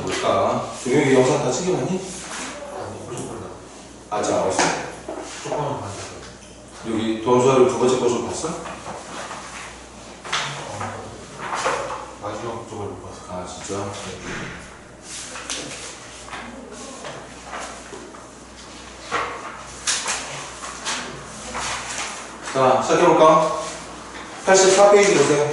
뭘까? 동영이 영상 다 챙겨봤니? 아니, 무조건 나. 아, 자, 알았어. 조금만 봤어. 여기 도함수화를 두 번째 거 좀 봤어? 마지막 쪽을 못 봤어. 아, 진짜? 자, 시작해볼까? 84페이지 보세요.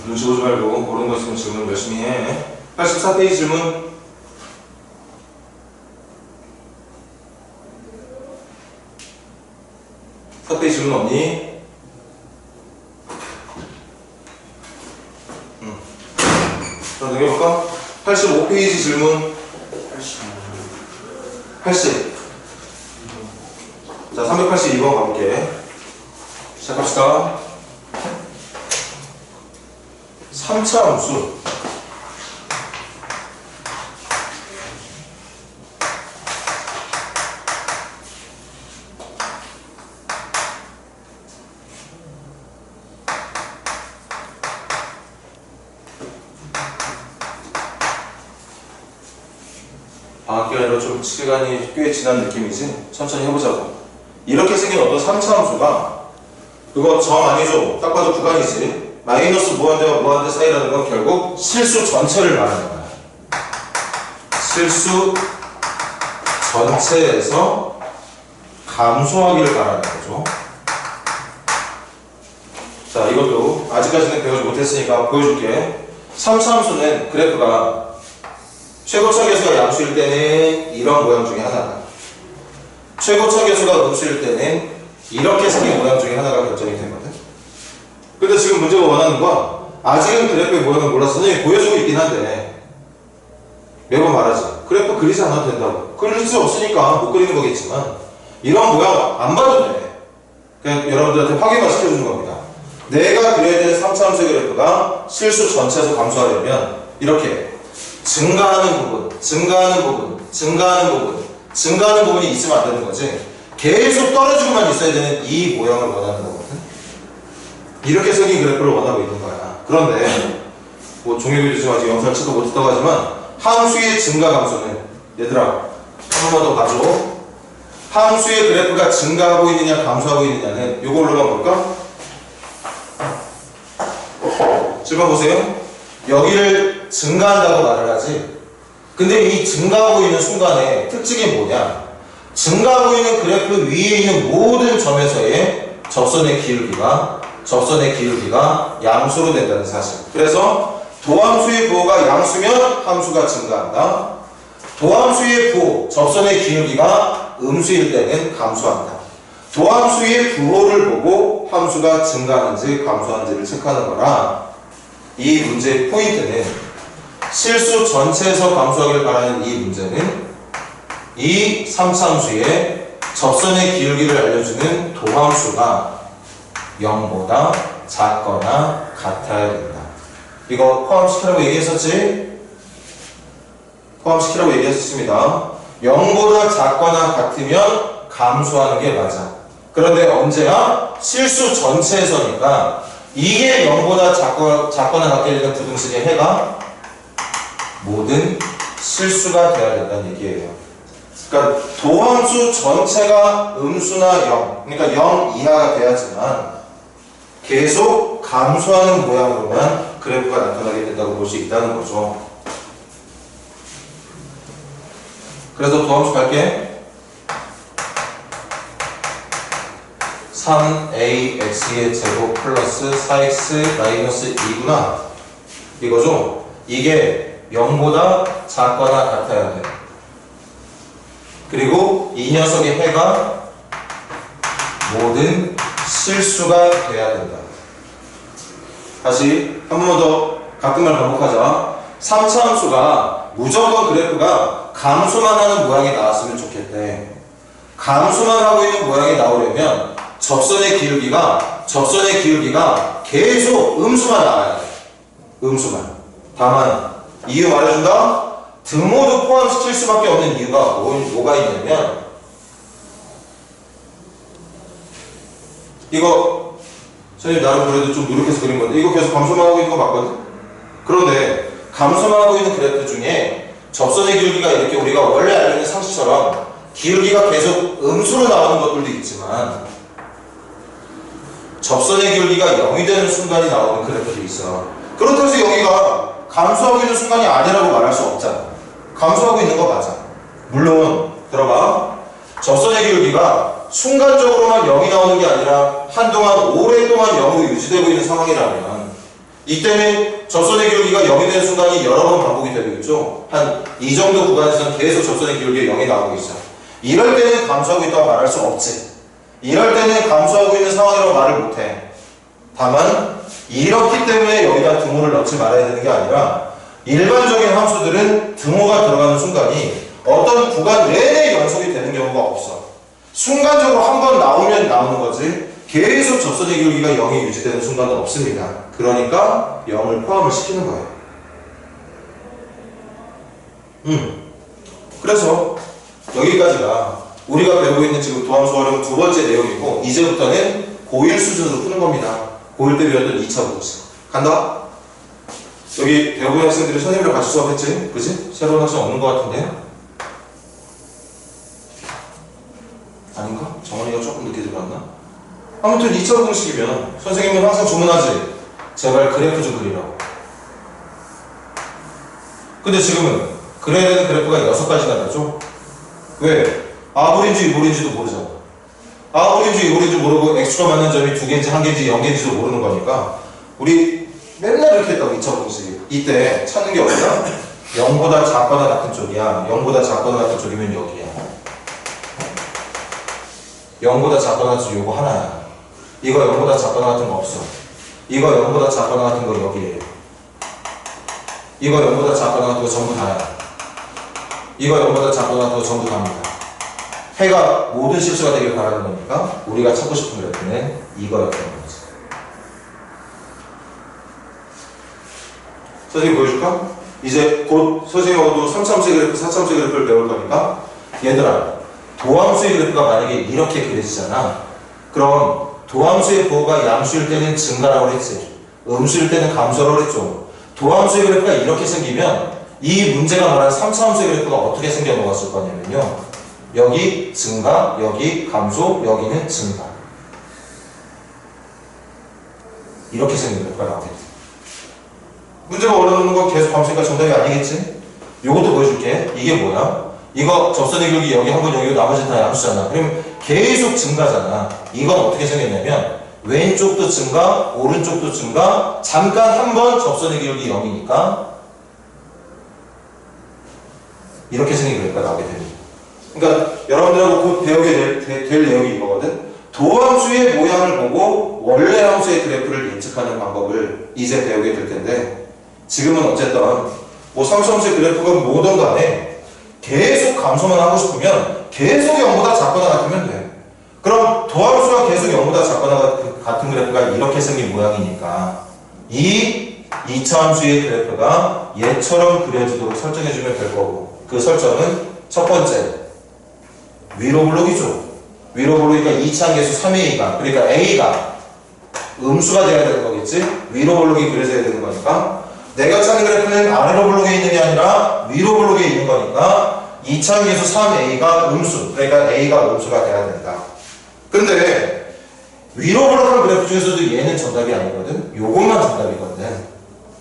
눈치 보지 말고 모르는 거 있으면 질문 열심히 해. 84페이지 질문. 페이지 질문 없니? 자, 넘겨볼까? 85페이지 질문. 80. 자, 382번 가볼게. 시작합시다. 3차 함수. 방학 기간이라 좀 시간이 꽤 지난 느낌이지? 천천히 해보자고. 이렇게 생긴 어떤 3차 함수가 그거 점 아니죠? 딱 봐도 구간이지. 마이너스 무한대와 무한대 사이라는 건 결국 실수 전체를 말하는 거야. 실수 전체에서 감소하기를 바라는 거죠. 자, 이것도 아직까지는 배우지 못했으니까 보여줄게. 3차 함수는 그래프가 최고차 계수가 양수일 때는 이런 모양 중에 하나다. 최고차 계수가 음수일 때는 이렇게 생긴 모양 중에 하나가 결정이 되거든. 근데 지금 문제가 원하는 건 아직은 그래프의 모양을 몰라서 선생님이 보여주고 있긴 한데 매번 말하지. 그래프 그리지 않아도 된다고. 그릴 수 없으니까 못 그리는 거겠지만 이런 모양 안 봐도 돼. 그냥 여러분들한테 확인만 시켜주는 겁니다. 내가 그려야 되는 3차 함수의 그래프가 실수 전체에서 감소하려면 이렇게 증가하는 부분, 증가하는 부분, 증가하는 부분, 증가하는 부분이 있으면 안 되는 거지. 계속 떨어지고만 있어야 되는 이 모양을 원하는 거거든. 이렇게 생긴 그래프를 원하고 있는 거야. 그런데 뭐 종이교재 지금 아직 영상을 찍어 못했다고 하지만 함수의 증가 감소는 얘들아 한 번만 더 봐줘. 함수의 그래프가 증가하고 있느냐 감소하고 있느냐는 이걸로만 볼까? 질문 보세요. 여기를 증가한다고 말을 하지. 근데 이 증가하고 있는 순간에 특징이 뭐냐? 증가하고 있는 그래프 위에 있는 모든 점에서의 접선의 기울기가 양수로 된다는 사실. 그래서 도함수의 부호가 양수면 함수가 증가한다. 도함수의 부호, 접선의 기울기가 음수일 때는 감소한다. 도함수의 부호를 보고 함수가 증가하는지 감소하는지를 체크하는 거라 이 문제의 포인트는 실수 전체에서 감소하길 바라는 이 문제는 이 3차함수의 접선의 기울기를 알려주는 도함수가 0보다 작거나 같아야 된다. 이거 포함시키라고 얘기했었지? 포함시키라고 얘기했었습니다. 0보다 작거나 같으면 감소하는 게 맞아. 그런데 언제야? 실수 전체에서니까 이게 0보다 작거나 같게 되는 부등식의 해가 모든 실수가 돼야 된다는 얘기예요. 그러니까 도함수 전체가 음수나 0, 그러니까 0 이하가 돼야지만 계속 감소하는 모양으로만 그래프가 나타나게 된다고 볼 수 있다는 거죠. 그래서 도함수 갈게. 3ax의 제곱 플러스 4x 마이너스 2구나 이거죠? 이게 0보다 작거나 같아야 돼. 그리고 이 녀석의 해가 모든 실수가 돼야 된다. 다시 한 번만 더 같은 말 반복하자. 3차 함수가 무조건 그래프가 감소만 하는 모양이 나왔으면 좋겠대. 감소만 하고 있는 모양이 나오려면 접선의 기울기가 계속 음수만 나와야 돼. 음수만. 다만 이유 말해준다. 등호도 포함시킬 수밖에 없는 이유가 뭐가 있냐면 이거 선생님 나름 그래도 좀 노력해서 그린 건데 이거 계속 감소만 하고 있는 거 맞거든? 그런데 감소만 하고 있는 그래프 중에 접선의 기울기가 이렇게 우리가 원래 알고 있는 상식처럼 기울기가 계속 음수로 나오는 것들도 있지만 접선의 기울기가 0이 되는 순간이 나오는 그래프도 있어. 그렇다고 해서 여기가 감소하고 있는 순간이 아니라고 말할 수 없잖아. 감소하고 있는 거 맞아. 물론 들어봐. 접선의 기울기가 순간적으로만 0이 나오는 게 아니라 한동안 오랫동안 0으로 유지되고 있는 상황이라면 이때는 접선의 기울기가 0이 되는 순간이 여러 번 반복이 되겠죠. 한 이 정도 구간에서는 계속 접선의 기울기가 0이 나오고 있어. 이럴 때는 감소하고 있다고 말할 수 없지. 이럴 때는 감소하고 있는 상황이라고 말을 못해. 다만 이렇기 때문에 여기다 등호를 넣지 말아야 되는 게 아니라 일반적인 함수들은 등호가 들어가는 순간이 어떤 구간 내내 연속이 되는 경우가 없어. 순간적으로 한 번 나오면 나오는 거지 계속 접선의 기울기가 0이 유지되는 순간은 없습니다. 그러니까 0을 포함을 시키는 거예요. 그래서 여기까지가 우리가 배우고 있는 지금 도함수 활용 두 번째 내용이고 이제부터는 고1 수준으로 푸는 겁니다. 고1 때 배웠던 2차 공식 간다? 여기 배우는 학생들이 선생님이랑 같이 수업했지? 그지? 새로운 학생 없는 것 같은데? 아닌가? 정원이가 조금 늦게 들어왔나? 아무튼 2차 공식이면 선생님은 항상 주문하지 제발 그래프 좀 그리라고. 근데 지금은 그래야 되는 그래프가 6가지나 되죠? 왜? 아볼인지 이볼인지도 모르잖아. 아볼인지 이볼인지 모르고 x가 맞는 점이 2개인지 1개인지 0개인지도 모르는 거니까 우리 맨날 이렇게 했다고 2차 공식이. 이때 찾는 게 어디야? 0보다 작거나 같은 쪽이야. 0보다 작거나 같은 쪽이면 여기야. 0보다 작거나 같은 쪽 요거 하나야. 이거 0보다 작거나 같은 거 없어. 이거 0보다 작거나 같은 거 여기에요. 이거 0보다 작거나 같은 거 전부 다야. 이거 0보다 작거나 같은 거 전부 다입니다. 해가 모든 실수가 되길 바라는 거니까 우리가 찾고 싶은 그래프는 이거였던 거지. 선생님 보여줄까? 이제 곧 선생님하고도 3차함수 그래프, 4차함수 그래프를 배울 거니까 얘들아 도함수의 그래프가 만약에 이렇게 그려지잖아. 그럼 도함수의 부호가 양수일 때는 증가라고 했지. 음수일 때는 감소라고 했죠. 도함수의 그래프가 이렇게 생기면 이 문제가 말하는 3차함수의 그래프가 어떻게 생겨 먹었을 거냐면요. 여기 증가, 여기 감소, 여기는 증가. 이렇게 생긴 그래프가 나오겠지. 문제가 올라오는 건 계속 감소니까 정답이 아니겠지? 요것도 보여줄게. 이게 뭐야? 이거 접선의 기울기 여기 한 번 여기 나머지는 다 양수잖아. 그럼 계속 증가잖아. 이건 어떻게 생겼냐면 왼쪽도 증가, 오른쪽도 증가, 잠깐 한 번 접선의 기울기 0이니까 이렇게 생긴 그래프가 나오게 됩니다. 그러니까 여러분들하고 곧 배우게 될 내용이 이거거든. 도함수의 모양을 보고 원래 함수의 그래프를 예측하는 방법을 이제 배우게 될 텐데 지금은 어쨌든 뭐 상수함수의 그래프가 뭐든 간에 계속 감소만 하고 싶으면 계속 0보다 작거나 같으면 돼. 그럼 도함수가 계속 0보다 작거나 같은 그래프가 이렇게 생긴 모양이니까 이 2차 함수의 그래프가 얘처럼 그려지도록 설정해주면 될 거고 그 설정은 첫 번째 위로 블록이죠. 위로 블록이니까 2차 계수 3a가 그러니까 a가 음수가 돼야 되는 거겠지. 위로 블록이 그려져야 되는 거니까 내가 찾는 그래프는 아래로 블록에 있는 게 아니라 위로 블록에 있는 거니까 2차 계수 3a가 음수 그러니까 a가 음수가 돼야 된다. 근데 위로 블록한 그래프 중에서도 얘는 정답이 아니거든. 요것만 정답이거든.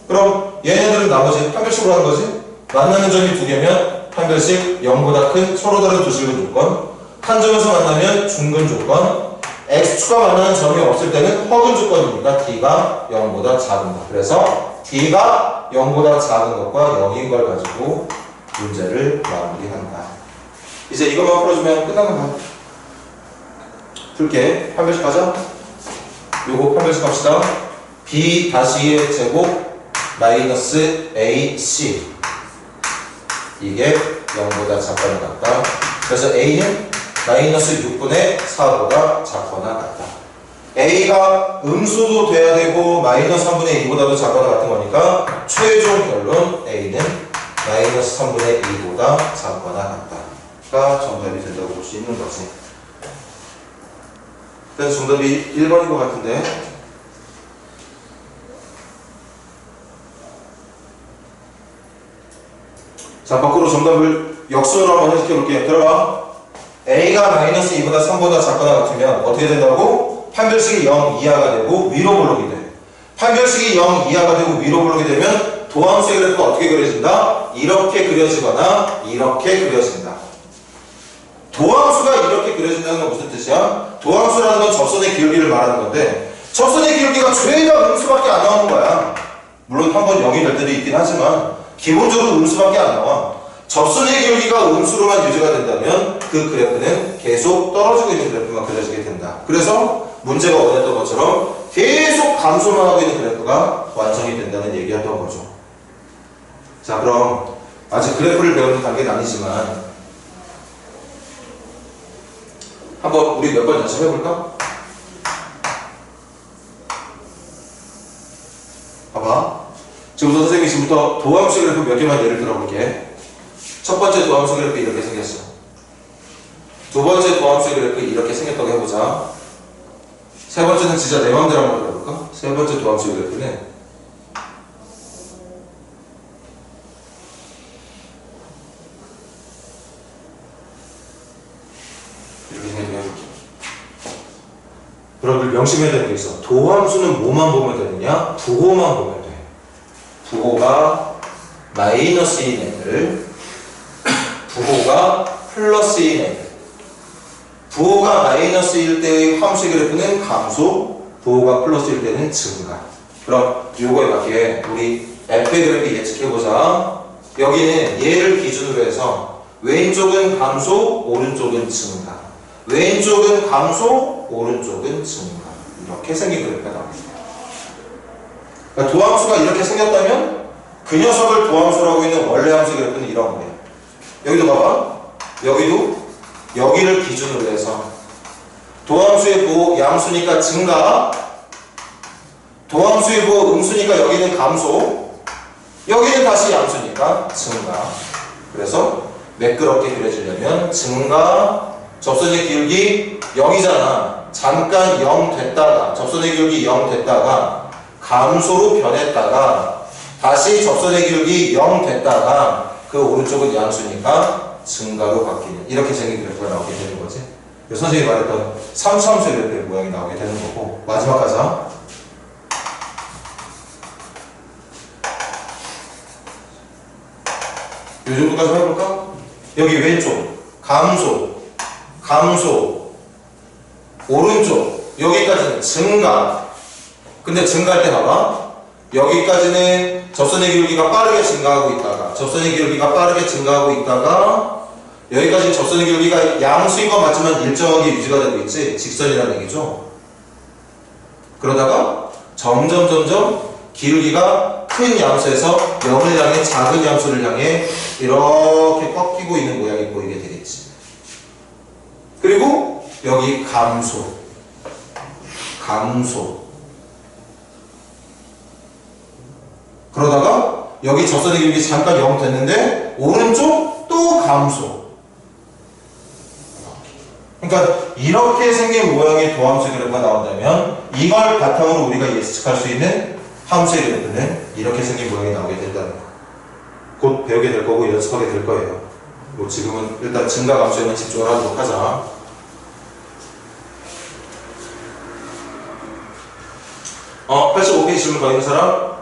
그럼 얘네들은 나머지 판별식으로 하는 거지. 만나는 점이 2개면 판별식 0보다 큰 서로 다른 두 실근 조건 한 점에서 만나면 중근 조건 x축과 만나는 점이 없을 때는 허근 조건이니까 t가 0보다 작은 것. 그래서 t가 0보다 작은 것과 0인 걸 가지고 문제를 마무리한다. 이제 이것만 풀어주면 끝나는 거야. 풀게. 판별식 하자. 요거 판별식 합시다. b-의 제곱 마이너스 ac 이게 0보다 작거나 같다. 그래서 a는 마이너스 6분의 4보다 작거나 같다. a가 음수도 돼야 되고 마이너스 3분의 2보다도 작거나 같은 거니까 최종 결론 a는 마이너스 3분의 2보다 작거나 같다가 정답이 된다고 볼 수 있는 거지. 그래서 정답이 1번인 것 같은데. 자, 거꾸로 정답을 역순으로 한번 해석해 볼게요. 들어봐. a가 마이너스 2보다 3보다 작거나 같으면 어떻게 된다고? 판별식이 0 이하가 되고 위로 블록이 돼. 판별식이 0 이하가 되고 위로 블록이 되면 도함수의 그래프가 어떻게 그려진다? 이렇게 그려지거나 이렇게 그려진다. 도함수가 이렇게 그려진다는 건 무슨 뜻이야? 도함수라는 건 접선의 기울기를 말하는 건데 접선의 기울기가 죄다 음수밖에 안 나오는 거야. 물론 한 번 0이 될 때도 있긴 하지만 기본적으로 음수밖에 안 나와. 접선의 기울기가 음수로만 유지가 된다면 그 그래프는 계속 떨어지고 있는 그래프만 그려지게 된다. 그래서 문제가 원했던 것처럼 계속 감소만 하고 있는 그래프가 완성이 된다는 얘기였던 거죠. 자, 그럼 아직 그래프를 배우는 단계는 아니지만 한번 우리 몇 번 연습해볼까? 봐봐. 지금부터 선생님이 지금부터 도함수 그래프 몇 개만 예를 들어볼게. 첫 번째 도함수 그래프 이렇게 생겼어. 두 번째 도함수 그래프 이렇게 생겼다고 해보자. 세 번째는 진짜 내 마음대로 한번 해볼까? 세 번째 도함수 그래프는 이렇게 생겼다고 해볼게. 여러분들 명심해야 되는 게 있어. 도함수는 뭐만 보면 되느냐? 부호만 보면 돼. 부호가 마이너스인 애들, 부호가 플러스인 애들. 부호가 마이너스일 때의 함수의 그래프는 감소, 부호가 플러스일 때는 증가. 그럼 요거에 맞게 우리 f의 그래프 예측해보자. 여기는 얘를 기준으로 해서 왼쪽은 감소, 오른쪽은 증가. 왼쪽은 감소, 오른쪽은 증가. 이렇게 생긴 그래프가 나옵니다. 그러니까 도함수가 이렇게 생겼다면 그 녀석을 도함수라고 있는 원래 함수의 그래프는 이런 거예요. 여기도 봐봐. 여기도 여기를 기준으로 해서 도함수의 부호 양수니까 증가, 도함수의 부호 음수니까 여기는 감소, 여기는 다시 양수니까 증가. 그래서 매끄럽게 그려지려면 증가, 접선의 기울기 0이잖아. 잠깐 0 됐다가 접선의 기울기 0 됐다가 감소로 변했다가 다시 접선의 기울기 0 됐다가 그 오른쪽은 양수니까 증가로 바뀌는 이렇게 생긴 그래프가 나오게 되는 거지. 선생님이 말했던 3차함수의 그래프의 모양이 나오게 되는 거고. 마지막 가자. 요 정도까지 해볼까? 여기 왼쪽 감소, 감소, 오른쪽 여기까지는 증가. 근데 증가할 때 봐봐. 여기까지는 접선의 기울기가 빠르게 증가하고 있다가 접선의 기울기가 빠르게 증가하고 있다가 여기까지는 접선의 기울기가 양수인 건 맞지만 일정하게 유지가 되고 있지. 직선이라는 얘기죠. 그러다가 점점 기울기가 큰 양수에서 0을 향해 작은 양수를 향해 이렇게 꺾이고 있는 모양이 보이게 되겠지. 그리고 여기 감소, 감소. 그러다가 여기 접선의 기울기 잠깐 0 됐는데 오른쪽 또 감소. 그러니까 이렇게 생긴 모양의 도함수의 그래프가 나온다면 이걸 바탕으로 우리가 예측할 수 있는 함수의 그래프는 이렇게 생긴 모양이 나오게 된다는 거. 곧 배우게 될 거고 연습하게 될 거예요. 뭐 지금은 일단 증가 감소에만 집중을 하도록 하자. 어, 85페이지 질문 더 있는 사람?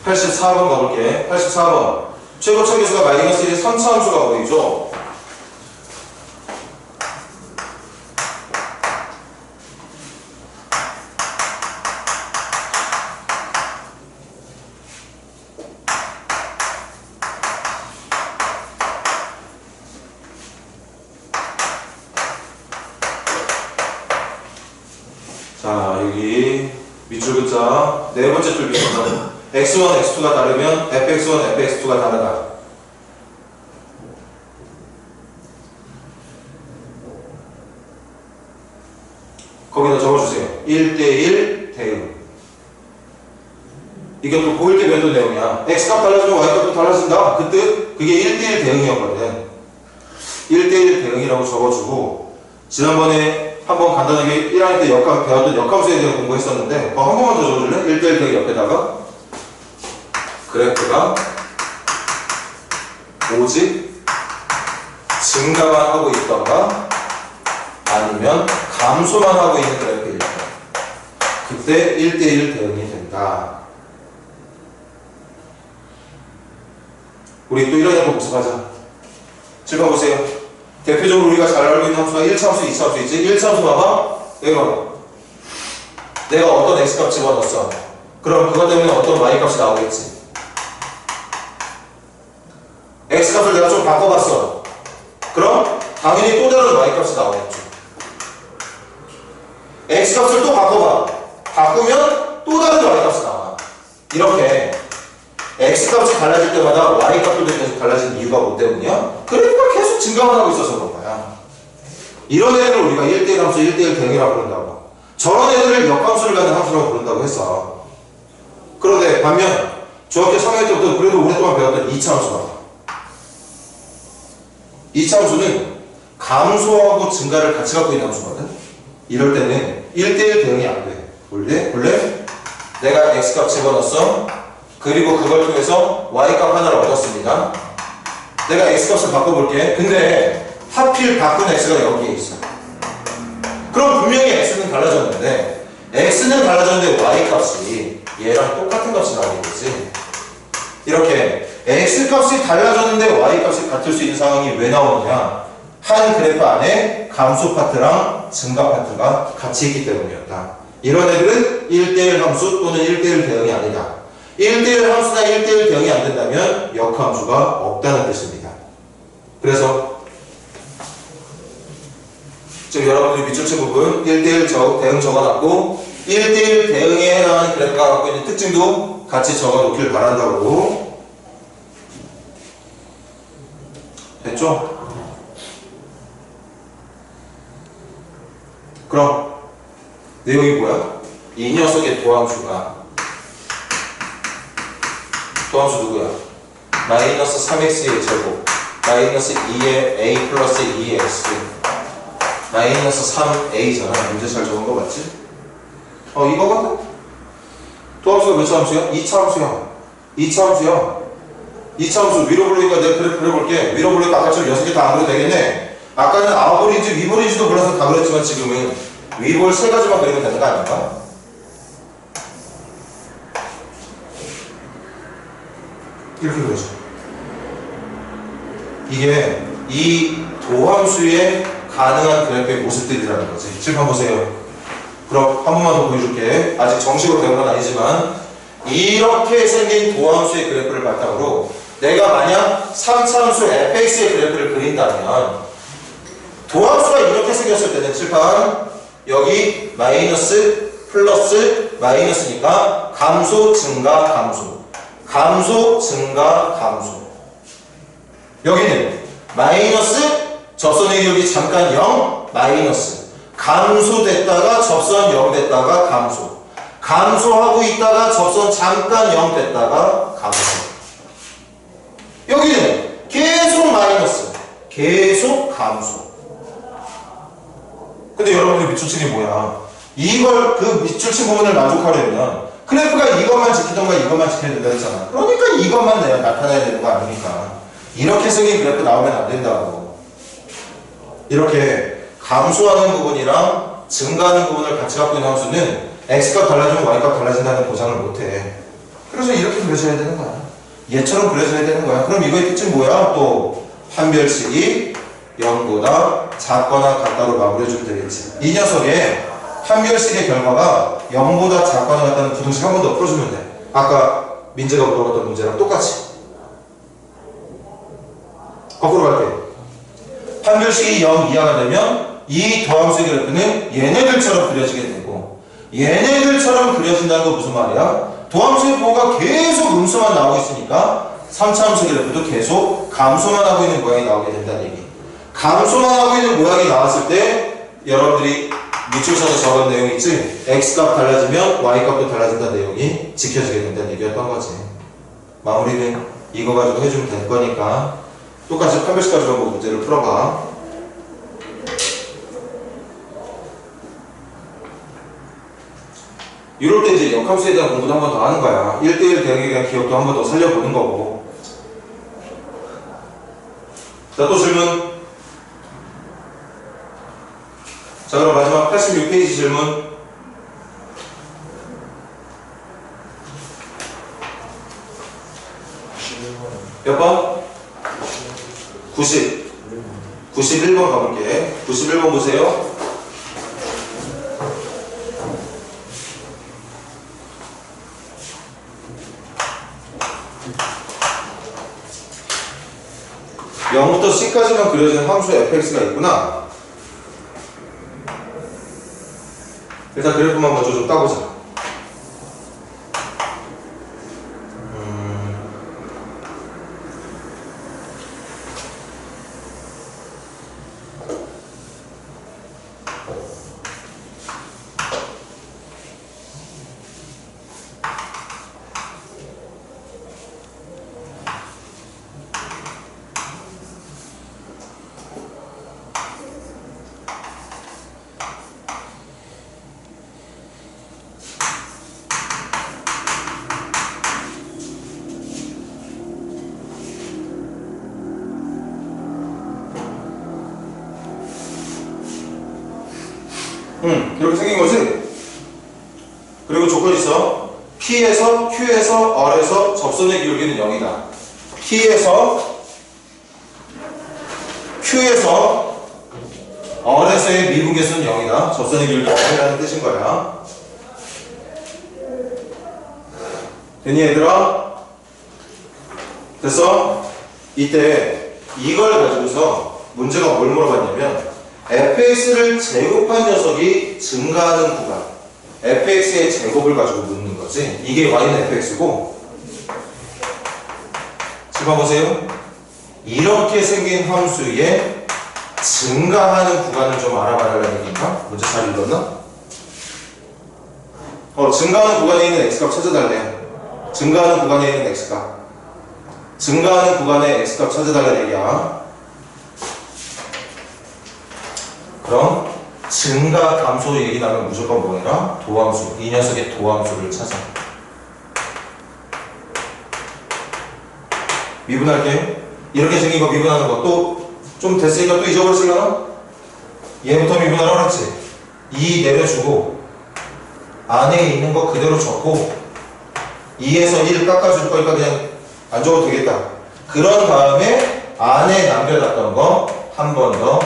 84번 가볼게. 84번. 최고 차계수가 마이너스 1의 3차 함수가 보이죠? 자, 여기 밑줄 긋자. 네 번째 줄기입니다. x1, x2가 다르면 fx1, fx2가 다르다. 거기다 적어주세요. 1대1 대응. 이게 또 고일 때 변동 내용이야. x값 달라지면 y값도 달라진다. 그 뜻? 그게 1대1 대응이었거든. 1대1 대응이라고 적어주고, 지난번에 한번 간단하게 1학년 때 배웠던 역함수에 대해 공부했었는데 그거 한 번만 더 적어줄래? 1대1 대응 옆에다가 그래프가 오직 증가만 하고 있던가 아니면 감소만 하고 있는 그래프일 때 그때 1대1 대응이 된다. 우리 또 1학년 거 복습하자. 7번 보세요. 대표적으로 우리가 잘 알고 있는 함수가 1차 함수, 2차 함수 있지? 1차 함수 봐봐. 여기 봐봐. 내가 어떤 x값 집어넣었어. 그럼 그것 때문에 어떤 y값이 나오겠지. x값을 내가 좀 바꿔봤어. 그럼 당연히 또 다른 y값이 나오겠죠. x값을 또 바꿔봐. 바꾸면 또 다른 y값이 나와. 이렇게 x값이 달라질 때마다 y값도 계속 달라지는 이유가 뭐 때문이야? 그래프가 계속 증가만 하고 있어서 그런 거야. 이런 애들을 우리가 1대1 함수, 1대1 대응이라고 부른다고. 저런 애들을 역함수를 갖는 함수라고 부른다고 했어. 그런데 반면 중학교 3학년 때부터 그래도 오랫동안 배웠던 2차 함수가 2차 함수는 감소하고 증가를 같이 갖고 있는 함수거든. 이럴 때는 1대1 대응이 안 돼. 원래 내가 x값 집어넣었어. 그리고 그걸 통해서 y값 하나를 얻었습니다. 내가 x값을 바꿔볼게. 근데 하필 바꾼 x가 여기에 있어. 그럼 분명히 x는 달라졌는데 x는 달라졌는데 y값이 얘랑 똑같은 값이 나오겠지. 이렇게 x값이 달라졌는데 y값이 같을 수 있는 상황이 왜 나오느냐. 한 그래프 안에 감소 파트랑 증가 파트가 같이 있기 때문이었다. 이런 애들은 1대1 함수 또는 1대1 대응이 아니다. 1대1 함수나 1대1 대응이 안 된다면 역함수가 없다는 뜻입니다. 그래서 지금 여러분들이 밑줄친 부분 1대1 대응 적어놨고 1대1 대응에 해당하는 그래프가 갖고 있는 특징도 같이 적어놓길 바란다고. 됐죠? 그럼 내용이 뭐야? 이 녀석의 도함수가 도함수 누구야? 마이너스 3x의 제곱 마이너스 2의 a 플러스 2x 마이너스 3a잖아. 문제 잘 적은 거 맞지? 이거거든? 도함수가 몇 차 함수야? 2차 함수야. 2차 함수야. 2차 함수 위로 불러니까 내가 그래프 그려볼게. 위로 불러니까 아까처럼 6개 다 안 그려도 되겠네. 아까는 아웃볼인지 위볼인지도 몰라서 다 그렸지만 지금은 위볼 3가지만 그리면 되는 거 아닌가? 이렇게 그려줘. 이게 이 도함수의 가능한 그래프의 모습들이라는 거지. 칠판 보세요. 그럼 한 번만 더 보여줄게. 아직 정식으로 배운 건 아니지만 이렇게 생긴 도함수의 그래프를 바탕으로 내가 만약 3차 함수 fx의 그래프를 그린다면 도함수가 이렇게 생겼을 때는 칠판 여기 마이너스 플러스 마이너스니까 감소 증가 감소 감소 증가 감소 여기는 마이너스 접선의 기울기 잠깐 0 마이너스 감소됐다가 접선 0 됐다가 감소 감소하고 있다가 접선 잠깐 0 됐다가 감소 여기는 계속 마이너스 계속 감소. 근데 여러분들 밑줄침이 뭐야? 이걸 그 밑줄침 부분을 만족하려면 그래프가 이것만 지키던가 이것만 지켜야 된다 했잖아. 그러니까 이것만 내가 나타내야 되는 거 아닙니까? 이렇게 생긴 그래프 나오면 안 된다고. 이렇게 감소하는 부분이랑 증가하는 부분을 같이 갖고 있는 함수는 x값 달라지면 y값 달라진다는 보장을 못해. 그래서 이렇게 그려져야 되는 거야. 얘처럼 그려져야 되는 거야. 그럼 이거의 특징 뭐야? 또 한별식이 0보다 작거나 같다로 마무리해주면 되겠지. 이 녀석의 한별식의 결과가 0보다 작거나 같다는 부등식 한 번 더 풀어주면 돼. 아까 민재가 물어봤던 문제랑 똑같이. 거꾸로 갈게. 한별식이 0 이하가 되면 이 더함수의 그래프는 얘네들처럼 그려지게 되고 얘네들처럼 그려진다는 건 무슨 말이야? 도함수의 부호가 계속 음수만 나오고 있으니까 3차 함수의 그래프도 계속 감소만 하고 있는 모양이 나오게 된다는 얘기. 감소만 하고 있는 모양이 나왔을 때 여러분들이 밑줄서서 적은 내용 있지? x값 달라지면 y값도 달라진다는 내용이 지켜지게 된다는 얘기였던 거지. 마무리는 이거 가지고 해주면 될 거니까 똑같이 판별식 가지고 한번 문제를 풀어봐. 이럴 때 이제 역함수에 대한 공부도 한 번 더 하는 거야. 1대1 대응에 대한 기억도 한 번 더 살려보는 거고. 자, 또 질문. 자, 그럼 마지막 86페이지 질문. 몇 번? 90. 91번 가볼게. 91번 보세요. (0부터 c까지만 그려진 함수 fx가 있구나. 일단 그래프만 먼저 좀 따보자. 이렇게 생긴 거지? 그리고 조건이 있어. P에서, Q에서, R에서 접선의 기울기는 0이다. P에서, Q에서, R에서의 미분계수는 0이다. 접선의 기울기가 0이라는 뜻인 거야. 됐니, 얘들아? 됐어? 이때 이걸 가지고서 문제가 뭘 물어봤냐면 fx를 제곱한 녀석이 증가하는 구간, fx의 제곱을 가지고 묻는 거지. 이게 y는 fx고, 지금 보세요. 이렇게 생긴 함수의 증가하는 구간을 좀 알아봐라는 얘기인가? 문제 잘 읽었나? 증가하는 구간에 있는 x값 찾아달래. 증가하는 구간에 있는 x값. 증가하는 구간의 x값 찾아달라는 얘기야. 그럼 증가 감소 얘기 나면 무조건 뭐해라? 도함수. 이 녀석의 도함수를 찾아. 미분할게. 이렇게 생긴 거 미분하는 거 또 좀 됐으니까 또 잊어버렸을려나? 얘부터 미분하라고 그랬지? 2 내려주고 안에 있는 거 그대로 적고 2에서 1 깎아줄 거니까 그냥 안 적어도 되겠다. 그런 다음에 안에 남겨놨던 거 한 번 더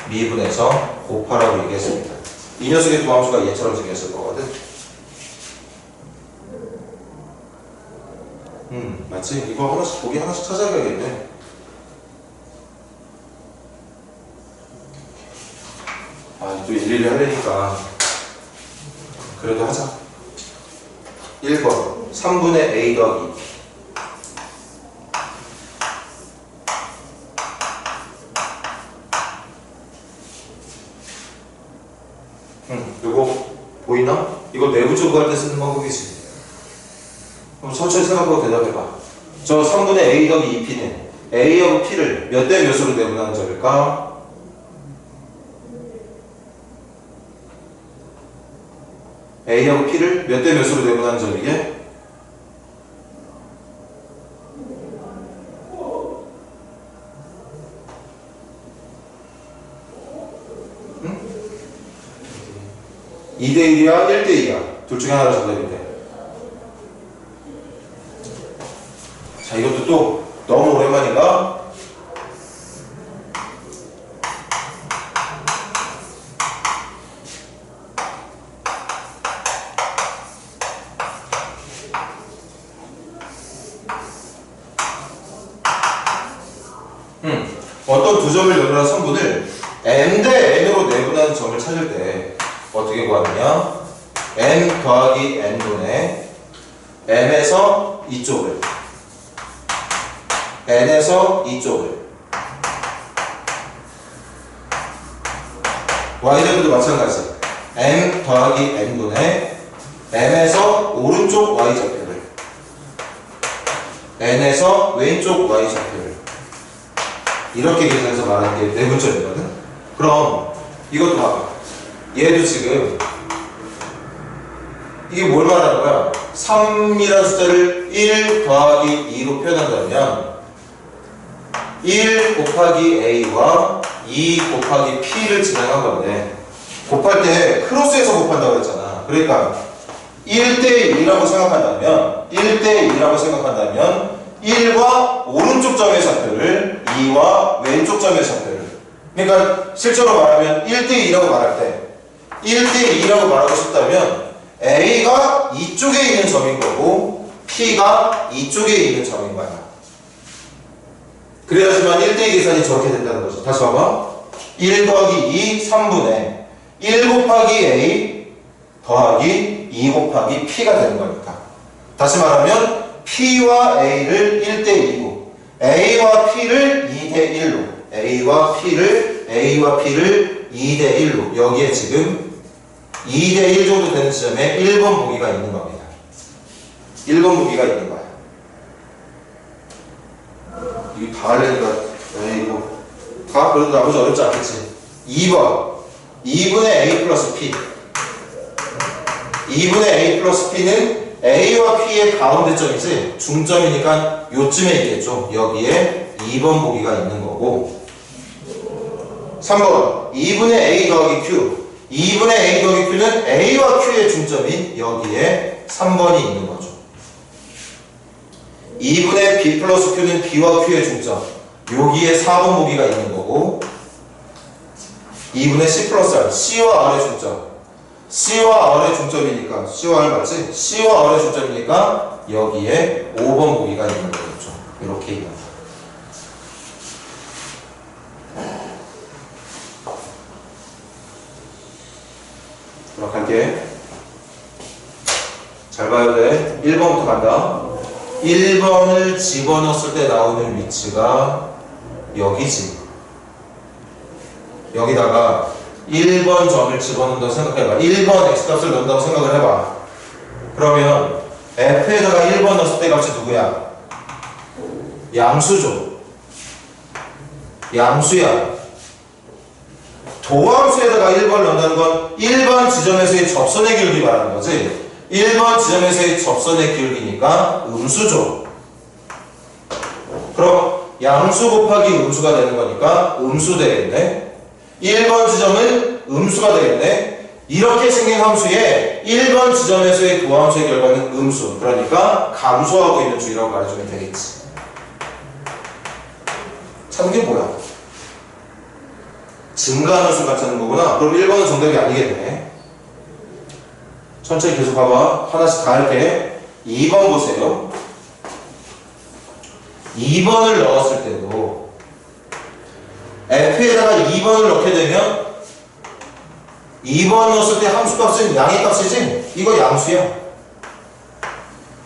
미분해서 곱하라고 얘기했습니다. 이 녀석의 도함수가 얘처럼 생겼을 거거든. 맞지? 이거 하나씩 보기 하나씩 찾아가야겠네. 또 일일이 하려니까 그래도 하자. 1번 3분의 a 더하기 2. 요거 보이나? 이거 내부적으로 할 때 쓰는 방법이지. 그럼 천천히 생각하고 대답해봐. 저 3분의 a 더하기 2p는 a하고 p를 몇 대 몇으로 내분하는 점일까? a하고 p를 몇 대 몇으로 내분하는 점이게? 응? 2대1이야? 1대2야? 둘 중에 하나가 정답인데. 자, 이것도 또 너무 오랜만인가? 어떤 두 점을 연결한 선분을 m 대 n으로 내분하는 점을 찾을 때 어떻게 구하느냐? m 더하기 n분의 m에서 이쪽을 n에서 이쪽을 y제곱도 마찬가지. m 더하기 n분의 m에서 오른쪽 y좌표를 n에서 왼쪽 y좌표를 이렇게 계산해서 말하는 게 내분점이거든. 그럼 이것도 봐봐. 얘도 지금 이게 뭘 말하는 거야? 3이라는 숫자를 1 더하기 2로 표현한다면 1 곱하기 a와 2 곱하기 p를 진행한 건데 곱할 때 크로스해서 곱한다고 했잖아. 그러니까 1대1이라고 생각한다면 1대1이라고 생각한다면 1과 오른쪽 점의 좌표를 2와 왼쪽 점의 좌표를 그러니까 실제로 말하면 1대2라고 말할 때 1대2라고 말하고 싶다면 A가 이쪽에 있는 점인 거고 P가 이쪽에 있는 점인 거야. 그래야지만 1대2 계산이 저렇게 된다는 거죠. 다시 봐봐. 1 더하기 2 3분의 1 곱하기 A 더하기 2 곱하기 P가 되는 거니까. 다시 말하면 P와 A를 1대2고 A와 P를 2대1로 A와 P를 2대1로 여기에 지금 2대1 정도 되는 지점에 1번 보기가 있는 겁니다. 1번 보기가 있는 거야. 이게 다 하려니까 이거 다 그래도 나머지 어렵지 않겠지. 2번 2분의 A 플러스 P 2분의 A 플러스 P는 A와 P의 가운데 점이지 중점이니까 요쯤에 있겠죠. 여기에 2번 보기가 있는 거고 3번 2분의 A 더하기 Q 2분의 A 더하기 Q는 A와 Q의 중점인 여기에 3번이 있는 거죠. 2분의 B 플러스 Q는 B와 Q의 중점 여기에 4번 보기가 있는 거고 2분의 C 플러스 R C와 R의 중점 C와 R의 중점이니까 C와 R 맞지? C와 R의 중점이니까 여기에 5번 보기가 있는 거겠죠. 이렇게 있는 거. 들어갈게. 잘 봐야 돼. 1번부터 간다. 1번을 집어넣었을 때 나오는 위치가 여기지. 여기다가 1번 점을 집어넣는다고 생각해봐. 1번 x값을 넣는다고 생각을 해봐. 그러면 f에다가 1번 넣었을 때 값이 누구야? 양수죠. 양수야. 도함수에다가 1번을 넣는다는 건 1번 지점에서의 접선의 기울기 말하는 거지. 1번 지점에서의 접선의 기울기니까 음수죠. 그럼 양수 곱하기 음수가 되는 거니까 음수 되겠네. 1번 지점은 음수가 되겠네. 이렇게 생긴 함수의 1번 지점에서의 도함수의 결과는 음수. 그러니까 감소하고 있는 중이라고 말해주면 되겠지. 찾는 게 뭐야? 증가하는 수를 찾는 거구나. 그럼 1번은 정답이 아니겠네. 천천히 계속 봐봐. 하나씩 다 할게. 2번 보세요. 2번을 넣었을 때도 F에다가 2번을 넣게 되면 2번 넣었을 때 함수값은 양의 값이지? 이거 양수야.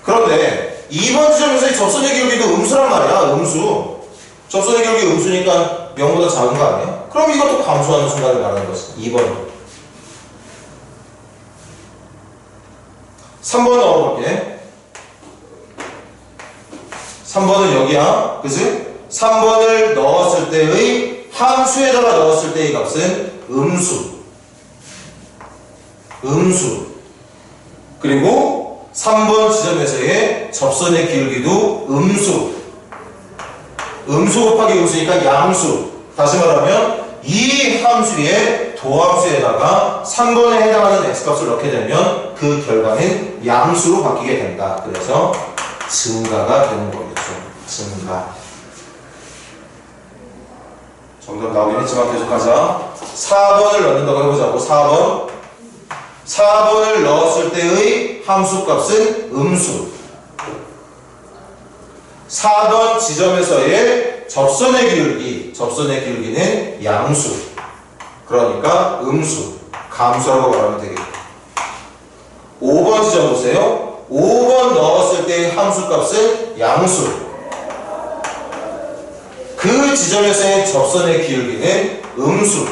그런데 2번 지점에서의 접선의 기울기도 음수란 말이야. 음수. 접선의 기울기 음수니까 0보다 작은 거 아니야? 그럼 이것도 감소하는 순간을 말하는 거지. 2번. 3번 넣어볼게. 3번은 여기야. 그치? 3번을 넣었을 때의 함수에다가 넣었을 때의 값은 음수. 음수. 그리고 3번 지점에서의 접선의 기울기도 음수. 음수 곱하기 음수니까 양수. 다시 말하면 이 함수의 도함수에다가 3번에 해당하는 x값을 넣게 되면 그 결과는 양수로 바뀌게 된다. 그래서 증가가 되는 거겠죠. 증가. 정답 나오긴 했지만 계속하자. 4번을 넣는다고 해보자고. 4번. 4번을 넣었을 때의 함수값은 음수. 4번 지점에서의 접선의 기울기는 양수. 그러니까 음수. 감수라고 말하면 되겠다. 5번 지점 보세요. 5번 넣었을 때의 함수값은 양수. 그 지점에서의 접선의 기울기는 음수.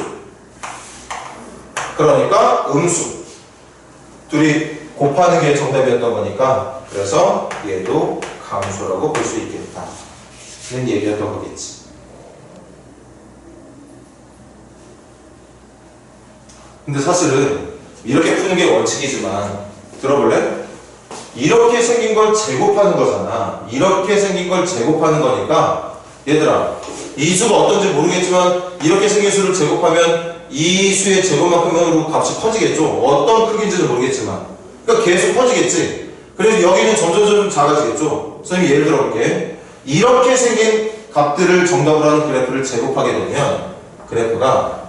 그러니까 음수. 둘이 곱하는 게 정답이었던 거니까 그래서 얘도 감소라고 볼 수 있겠다. 는 얘기였던 거겠지. 근데 사실은 이렇게 푸는 게 원칙이지만 들어볼래? 이렇게 생긴 걸 제곱하는 거잖아. 이렇게 생긴 걸 제곱하는 거니까 얘들아 이 수가 어떤지 모르겠지만 이렇게 생긴 수를 제곱하면 이 수의 제곱만큼으로 값이 커지겠죠. 어떤 크기인지는 모르겠지만 그러니까 계속 커지겠지. 그래서 여기는 점점 작아지겠죠. 선생님 예를 들어볼게. 이렇게 생긴 값들을 정답으로 하는 그래프를 제곱하게 되면 그래프가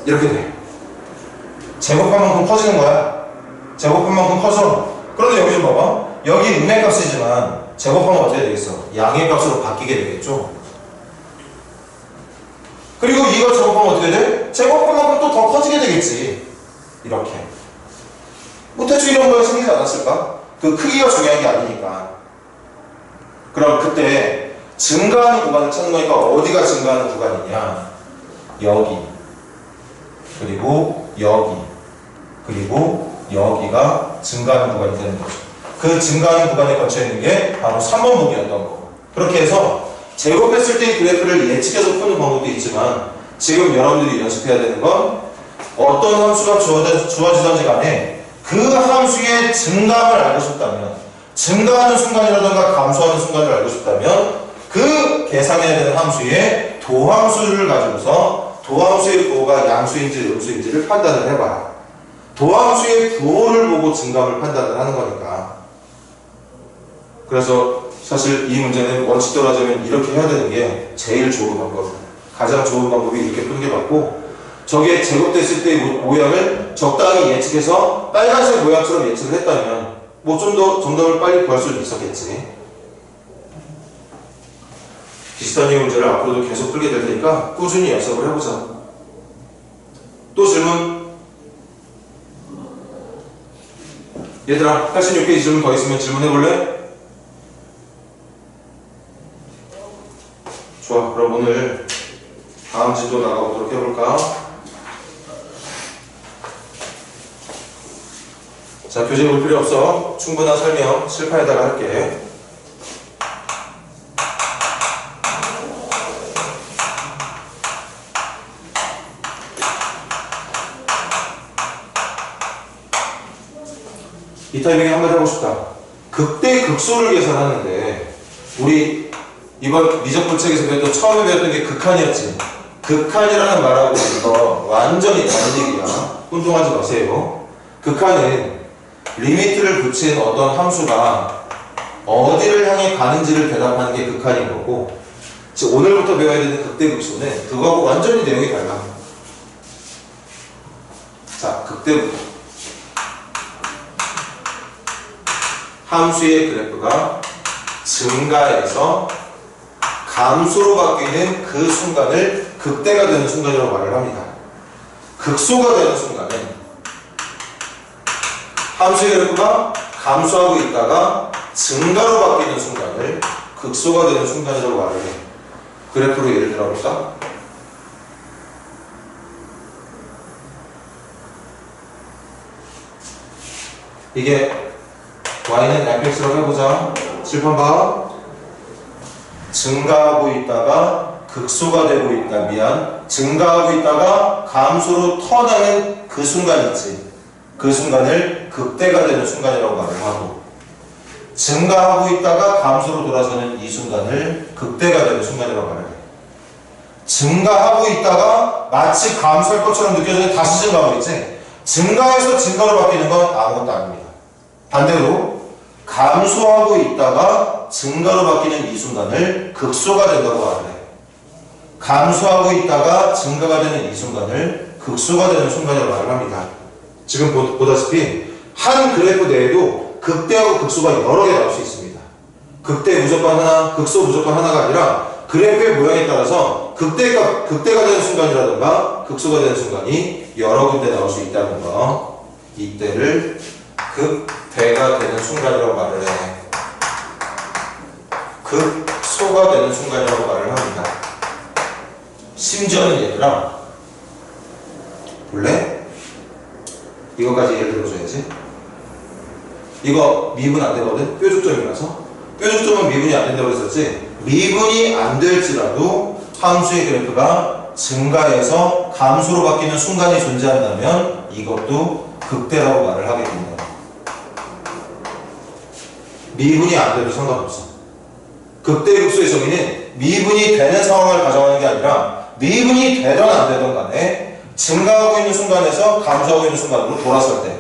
이렇게 돼. 제곱한 만큼 커지는 거야. 제곱한 만큼 커져. 그런데 여기 좀 봐봐. 여기 음의 값이지만 제곱하면 어떻게 되겠어? 양의 값으로 바뀌게 되겠죠. 그리고 이거 제곱하면 어떻게 돼? 제곱한 만큼 또 더 커지게 되겠지. 이렇게. 뭐 대충 이런 모양 생기지 않았을까? 그 크기가 중요한 게 아니니까. 그럼 그때 증가하는 구간을 찾는 거니까 어디가 증가하는 구간이냐? 여기. 그리고 여기. 그리고 여기가 증가하는 구간이 되는 거죠. 그 증가하는 구간에 걸쳐 있는 게 바로 3번 보기였던 거. 그렇게 해서 제곱했을 때의 그래프를 예측해서 푸는 방법도 있지만 지금 여러분들이 연습해야 되는 건 어떤 함수가 주어지던지 간에 그 함수의 증감을 알고 싶다면 증가하는 순간이라든가 감소하는 순간을 알고 싶다면 그 계산해야 되는 함수의 도함수를 가지고서 도함수의 부호가 양수인지 음수인지를 판단을 해봐라. 도함수의 부호를 보고 증감을 판단을 하는 거니까. 그래서 사실 이 문제는 원칙대로 하자면 이렇게 해야 되는 게 제일 좋은 방법. 가장 좋은 방법이 이렇게 푸는 게 맞고 저게 제곱됐을 때의 모양을 적당히 예측해서 빨간색 모양처럼 예측을 했다면 뭐 좀 더 정답을 빨리 구할 수 있었겠지. 비슷한 이 문제를 앞으로도 계속 풀게 될 테니까 꾸준히 연습을 해보자. 또 질문? 얘들아 86페이지 질문 더 있으면 질문해볼래? 좋아. 그럼 오늘 다음 진도 나가보도록 해볼까? 자, 교재 볼 필요 없어. 충분한 설명 칠판에다가 할게. 이 타이밍에 한번 해보고 싶다. 극대 극소를 계산하는데 우리 이번 미적분책에서 배웠던 처음에 배웠던 게 극한이었지. 극한이라는 말하고 이거 완전히 다른 얘기야. 혼동하지 마세요. 극한은 리미트를 붙인 어떤 함수가 어디를 향해 가는지를 대답하는 게 극한인 거고 즉 오늘부터 배워야 되는 극대극소는 그거하고 완전히 내용이 달라. 자, 극대극소. 함수의 그래프가 증가해서 감소로 바뀌는 그 순간을 극대가 되는 순간이라고 말을 합니다. 극소가 되는 순간은 함수의 그래프가 감소하고 있다가 증가로 바뀌는 순간을 극소가 되는 순간이라고 말을 해. 그래프로 예를 들어볼까? 이게 y는 fx라고 해보자. 칠판 봐. 증가하고 있다가 극소가 되고 있다. 증가하고 있다가 감소로 턴하는 그 순간 있지. 그 순간을 극대가 되는 순간이라고 말을 하고 증가하고 있다가 감소로 돌아서는 이 순간을 극대가 되는 순간이라고 말을 해. 증가하고 있다가 마치 감소할 것처럼 느껴지는 다시 증가하고 있지. 증가해서 증가로 바뀌는 건 아무것도 아닙니다. 반대로 감소하고 있다가 증가로 바뀌는 이 순간을 극소가 된다고 말을 해. 감소하고 있다가 증가가 되는 이 순간을 극소가 되는 순간이라고 말을 합니다. 지금 보다시피 한 그래프 내에도 극대하고 극소가 여러 개 나올 수 있습니다. 극대 무조건 하나, 극소 무조건 하나가 아니라 그래프의 모양에 따라서 극대가 되는 순간이라든가 극소가 되는 순간이 여러 군데 나올 수 있다는 거. 이때를 극대가 되는 순간이라고 말을 해. 극소가 되는 순간이라고 말을 합니다. 심지어는 얘들아 볼래? 이거까지 예를 들어줘야지. 이거 미분 안 되거든? 뾰족점이라서. 뾰족점은 미분이 안 된다고 그랬었지? 미분이 안 될지라도 함수의 그래프가 증가해서 감소로 바뀌는 순간이 존재한다면 이것도 극대라고 말을 하게 됩니다. 미분이 안 돼도 상관없어. 극대의 극소의 정의는 미분이 되는 상황을 가정하는 게 아니라 미분이 되든 안 되든 간에 증가하고 있는 순간에서 감소하고 있는 순간으로 돌아설 때,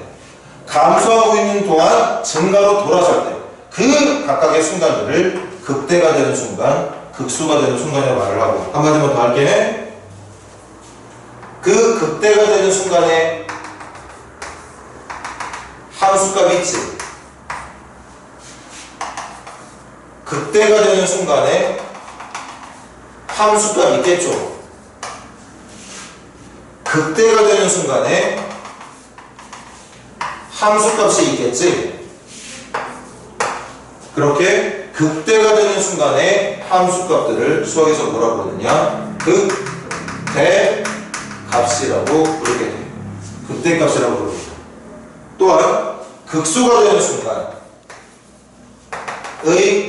감소하고 있는 동안 증가로 돌아설 때, 그 각각의 순간들을 극대가 되는 순간, 극소가 되는 순간이라고 말을 하고, 한마디만 더 할게. 그 극대가 되는 순간에 함수값이 있지. 극대가 되는 순간에 함수값이 있겠죠. 극대가 되는 순간에 함수값이 있겠지. 그렇게 극대가 되는 순간에 함수값들을 수학에서 뭐라고 부르느냐? 극대값이라고 부르게 돼. 극대값이라고 부릅니다. 또한 극소가 되는 순간의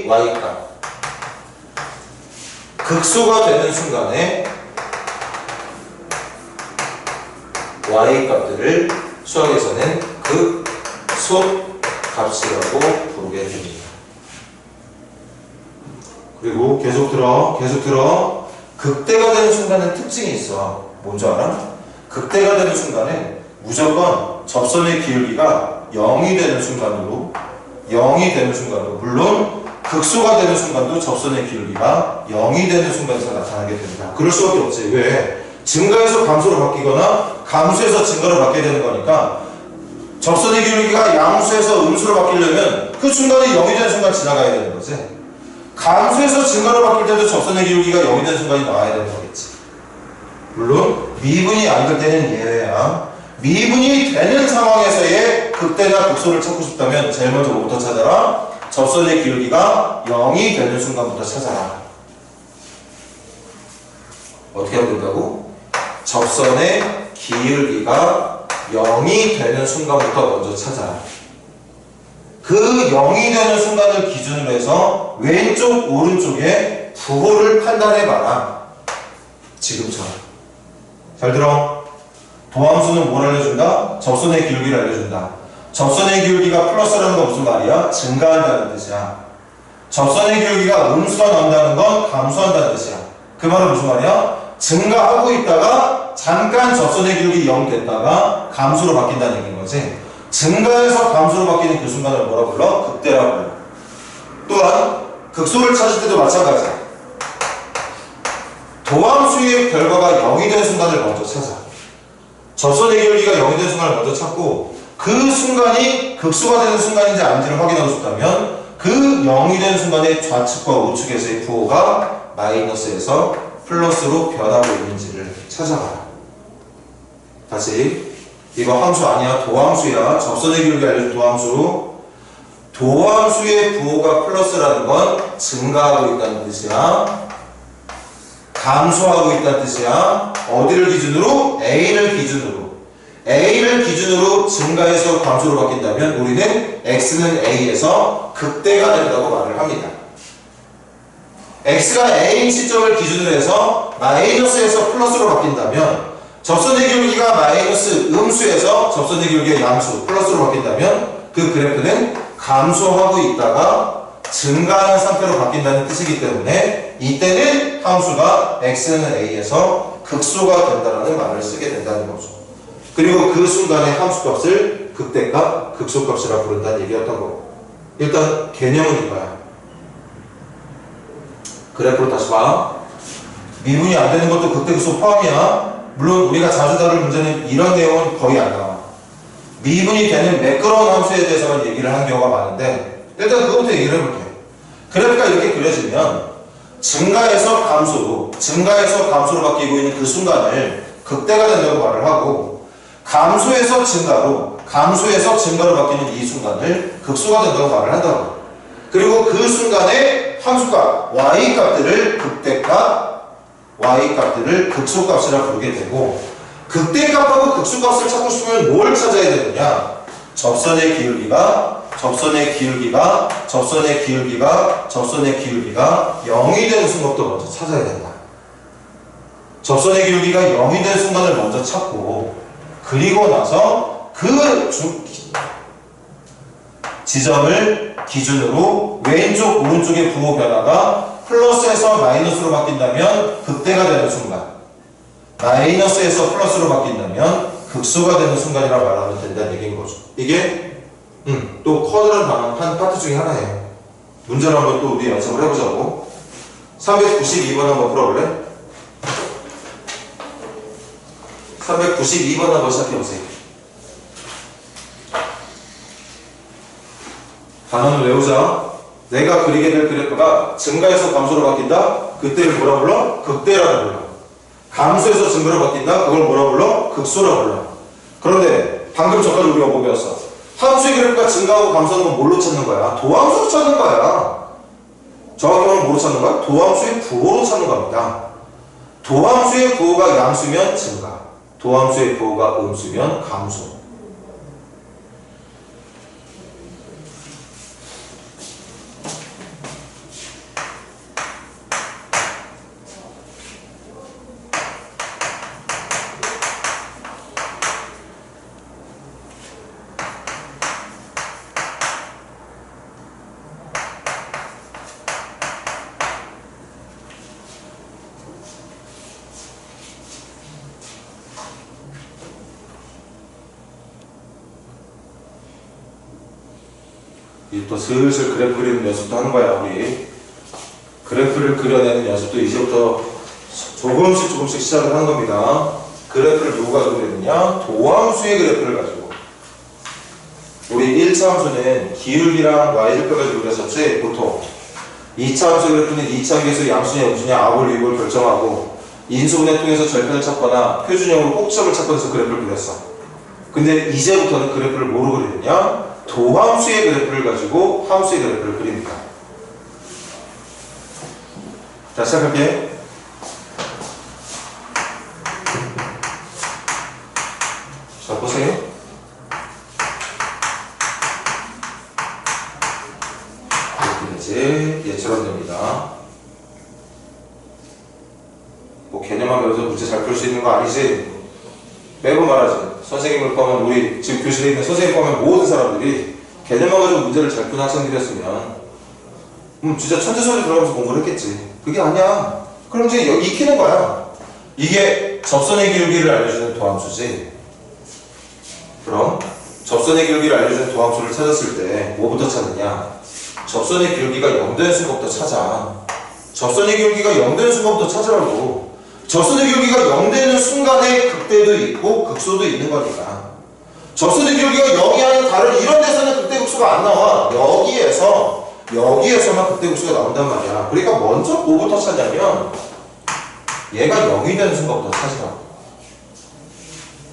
y값, 극소가 되는 순간에 y값들을 수학에서는 극소값이라고 부르게 됩니다. 그리고 계속 들어. 극대가 되는 순간은 특징이 있어. 뭔지 알아? 극대가 되는 순간에 무조건 접선의 기울기가 0이 되는 순간으로, 물론 극소가 되는 순간도 접선의 기울기가 0이 되는 순간에서 나타나게 됩니다. 그럴 수밖에 없지. 왜? 증가에서 감소로 바뀌거나 감소에서 증가로 바뀌게 되는 거니까 접선의 기울기가 양수에서 음수로 바뀌려면 그 순간에 0이 되는 순간 지나가야 되는 거지. 감소에서 증가로 바뀔 때도 접선의 기울기가 0이 되는 순간이 나와야 되는 거겠지. 물론 미분이 안 될 때는 예외야. 미분이 되는 상황에서의 극대나 극소를 찾고 싶다면 제일 먼저 뭐부터 찾아라? 접선의 기울기가 0이 되는 순간부터 찾아라. 어떻게 하면 된다고? 접선의 기울기가 0이 되는 순간부터 먼저 찾아라. 그 0이 되는 순간을 기준으로 해서 왼쪽 오른쪽에 부호를 판단해봐라. 지금처럼. 잘 들어. 도함수는 뭘 알려준다? 접선의 기울기를 알려준다. 접선의 기울기가 플러스라는 건 무슨 말이야? 증가한다는 뜻이야. 접선의 기울기가 음수가 나온다는 건 감소한다는 뜻이야. 그 말은 무슨 말이야? 증가하고 있다가 잠깐 접선의 기울기 0 됐다가 감소로 바뀐다는 얘기인 거지. 증가해서 감소로 바뀌는 그 순간을 뭐라 불러? 극대라고 불러. 또한 극소를 찾을 때도 마찬가지야. 도함수의 결과가 0이 되는 순간을 먼저 찾아. 접선의 기울기가 0이 되는 순간을 먼저 찾고 그 순간이 극소가 되는 순간인지 아닌지를 확인하고 싶다면 그 0이 되는 순간의 좌측과 우측에서의 부호가 마이너스에서 플러스로 변하고 있는지를 찾아봐라. 다시. 이거 함수 아니야. 도함수야. 접선의 기울기 알려준 도함수. 도함수의 부호가 플러스라는 건 증가하고 있다는 뜻이야. 감소하고 있다는 뜻이야. 어디를 기준으로? A를 기준으로 증가해서 감소로 바뀐다면 우리는 X는 A에서 극대가 된다고 말을 합니다. X가 A인 시점을 기준으로 해서 마이너스에서 플러스로 바뀐다면 접선의 기울기가 마이너스 음수에서 접선의 기울기가 양수 플러스로 바뀐다면 그 그래프는 감소하고 있다가 증가하는 상태로 바뀐다는 뜻이기 때문에 이때는 함수가 x는 a에서 극소가 된다는 말을 쓰게 된다는 거죠. 그리고 그 순간의 함수값을 극대값, 극소값이라고 부른다는 얘기였던 거고. 일단 개념은 이거야. 그래프로 다시 봐. 미분이 안 되는 것도 극대, 극소 포함이야. 물론 우리가 자주 다룰 문제는 이런 내용은 거의 안 나와. 미분이 되는 매끄러운 함수에 대해서만 얘기를 하는 경우가 많은데 일단 그것부터 얘기를 해볼게. 그래프가 이렇게 그려지면 증가에서 감소로 바뀌고 있는 그 순간을 극대가 된다고 말을 하고 감소에서 증가로 바뀌는 이 순간을 극소가 된다고 말을 한다고. 그리고 그 순간에 함수값 y값들을 극대값, y 값들을 극소값이라 부르게 되고, 극대값하고 극소값을 찾고 싶으면 뭘 찾아야 되느냐? 접선의 기울기가 0이 되는 순간부터 먼저 찾아야 된다. 접선의 기울기가 0이 되는 순간을 먼저 찾고, 그리고 나서 그 지점을 기준으로 왼쪽 오른쪽의 부호 변화가 플러스에서 마이너스로 바뀐다면 극대가 되는 순간, 마이너스에서 플러스로 바뀐다면 극소가 되는 순간이라고 말하면 된다는 얘기인 거죠. 이게 또 커다란 한 파트 중에 하나예요. 문제를 한번 또 우리 연습을 해보자고. 392번 한번 풀어볼래? 392번 한번 시작해보세요. 단원을 외우자. 내가 그리게 될 그래프가 증가해서 감소로 바뀐다? 그때를 뭐라 불러? 극대라고 불러. 감소해서 증가로 바뀐다? 그걸 뭐라 불러? 극소라고 불러. 그런데 방금 전까지 우리가 뭐 배웠어? 함수의 그래프가 증가하고 감소하는 건 뭘로 찾는 거야? 도함수로 찾는 거야. 정확히 말하면 뭐로 찾는 거야? 도함수의 부호로 찾는 겁니다. 도함수의 부호가 양수면 증가, 도함수의 부호가 음수면 감소. 이제 또 슬슬 그래프 그리는 연습도 하는 거야, 우리. 그래프를 그려내는 연습도 이제부터 조금씩 시작을 하는 겁니다. 그래프를 누구 가지고 그리느냐? 도함수의 그래프를 가지고. 우리 1차 함수는 기울기랑 y절표 가지고 그렸었지, 보통. 2차 함수 그래프는 2차 계수 양수냐 음수냐 압을 위입을 결정하고, 인수분해 통해서 절편을 찾거나 표준형으로 꼭지점을 찾고 해서 그래프를 그렸어. 근데 이제부터는 그래프를 뭐로 그리느냐? 도함수의 그래프를 가지고 함수의 그래프를 그립니다. 자, 시작할게. 자, 보세요. 이렇게 이제 얘처럼 됩니다. 뭐 개념만 배워서 문제 잘 풀 수 있는 거 아니지? 매번 말하지. 선생님을 포함한 우리 지금 교실에 있는 선생님 포함한 모든 사람들이 개념만 가지고 문제를 잘 푸는 학생들이었으면 진짜 천재소리 들어가면서 공부를 했겠지. 그게 아니야. 그럼 이제 여기 익히는 거야. 이게 접선의 기울기를 알려주는 도함수지. 그럼 접선의 기울기를 알려주는 도함수를 찾았을 때 뭐부터 찾느냐? 접선의 기울기가 0되는 순간부터 찾아. 접선의 기울기가 0되는 순간부터 찾으라고. 접선의 기울기가 0되는 순간에 극대도 있고 극소도 있는 거니까. 접선의 기울기가 0이 아닌 다른 이런 데서는 극대 극소가 안 나와. 여기에서만 극대 극소가 나온단 말이야. 그러니까 먼저 뭐부터 찾냐면 얘가 0이 되는 순간부터 찾으라고.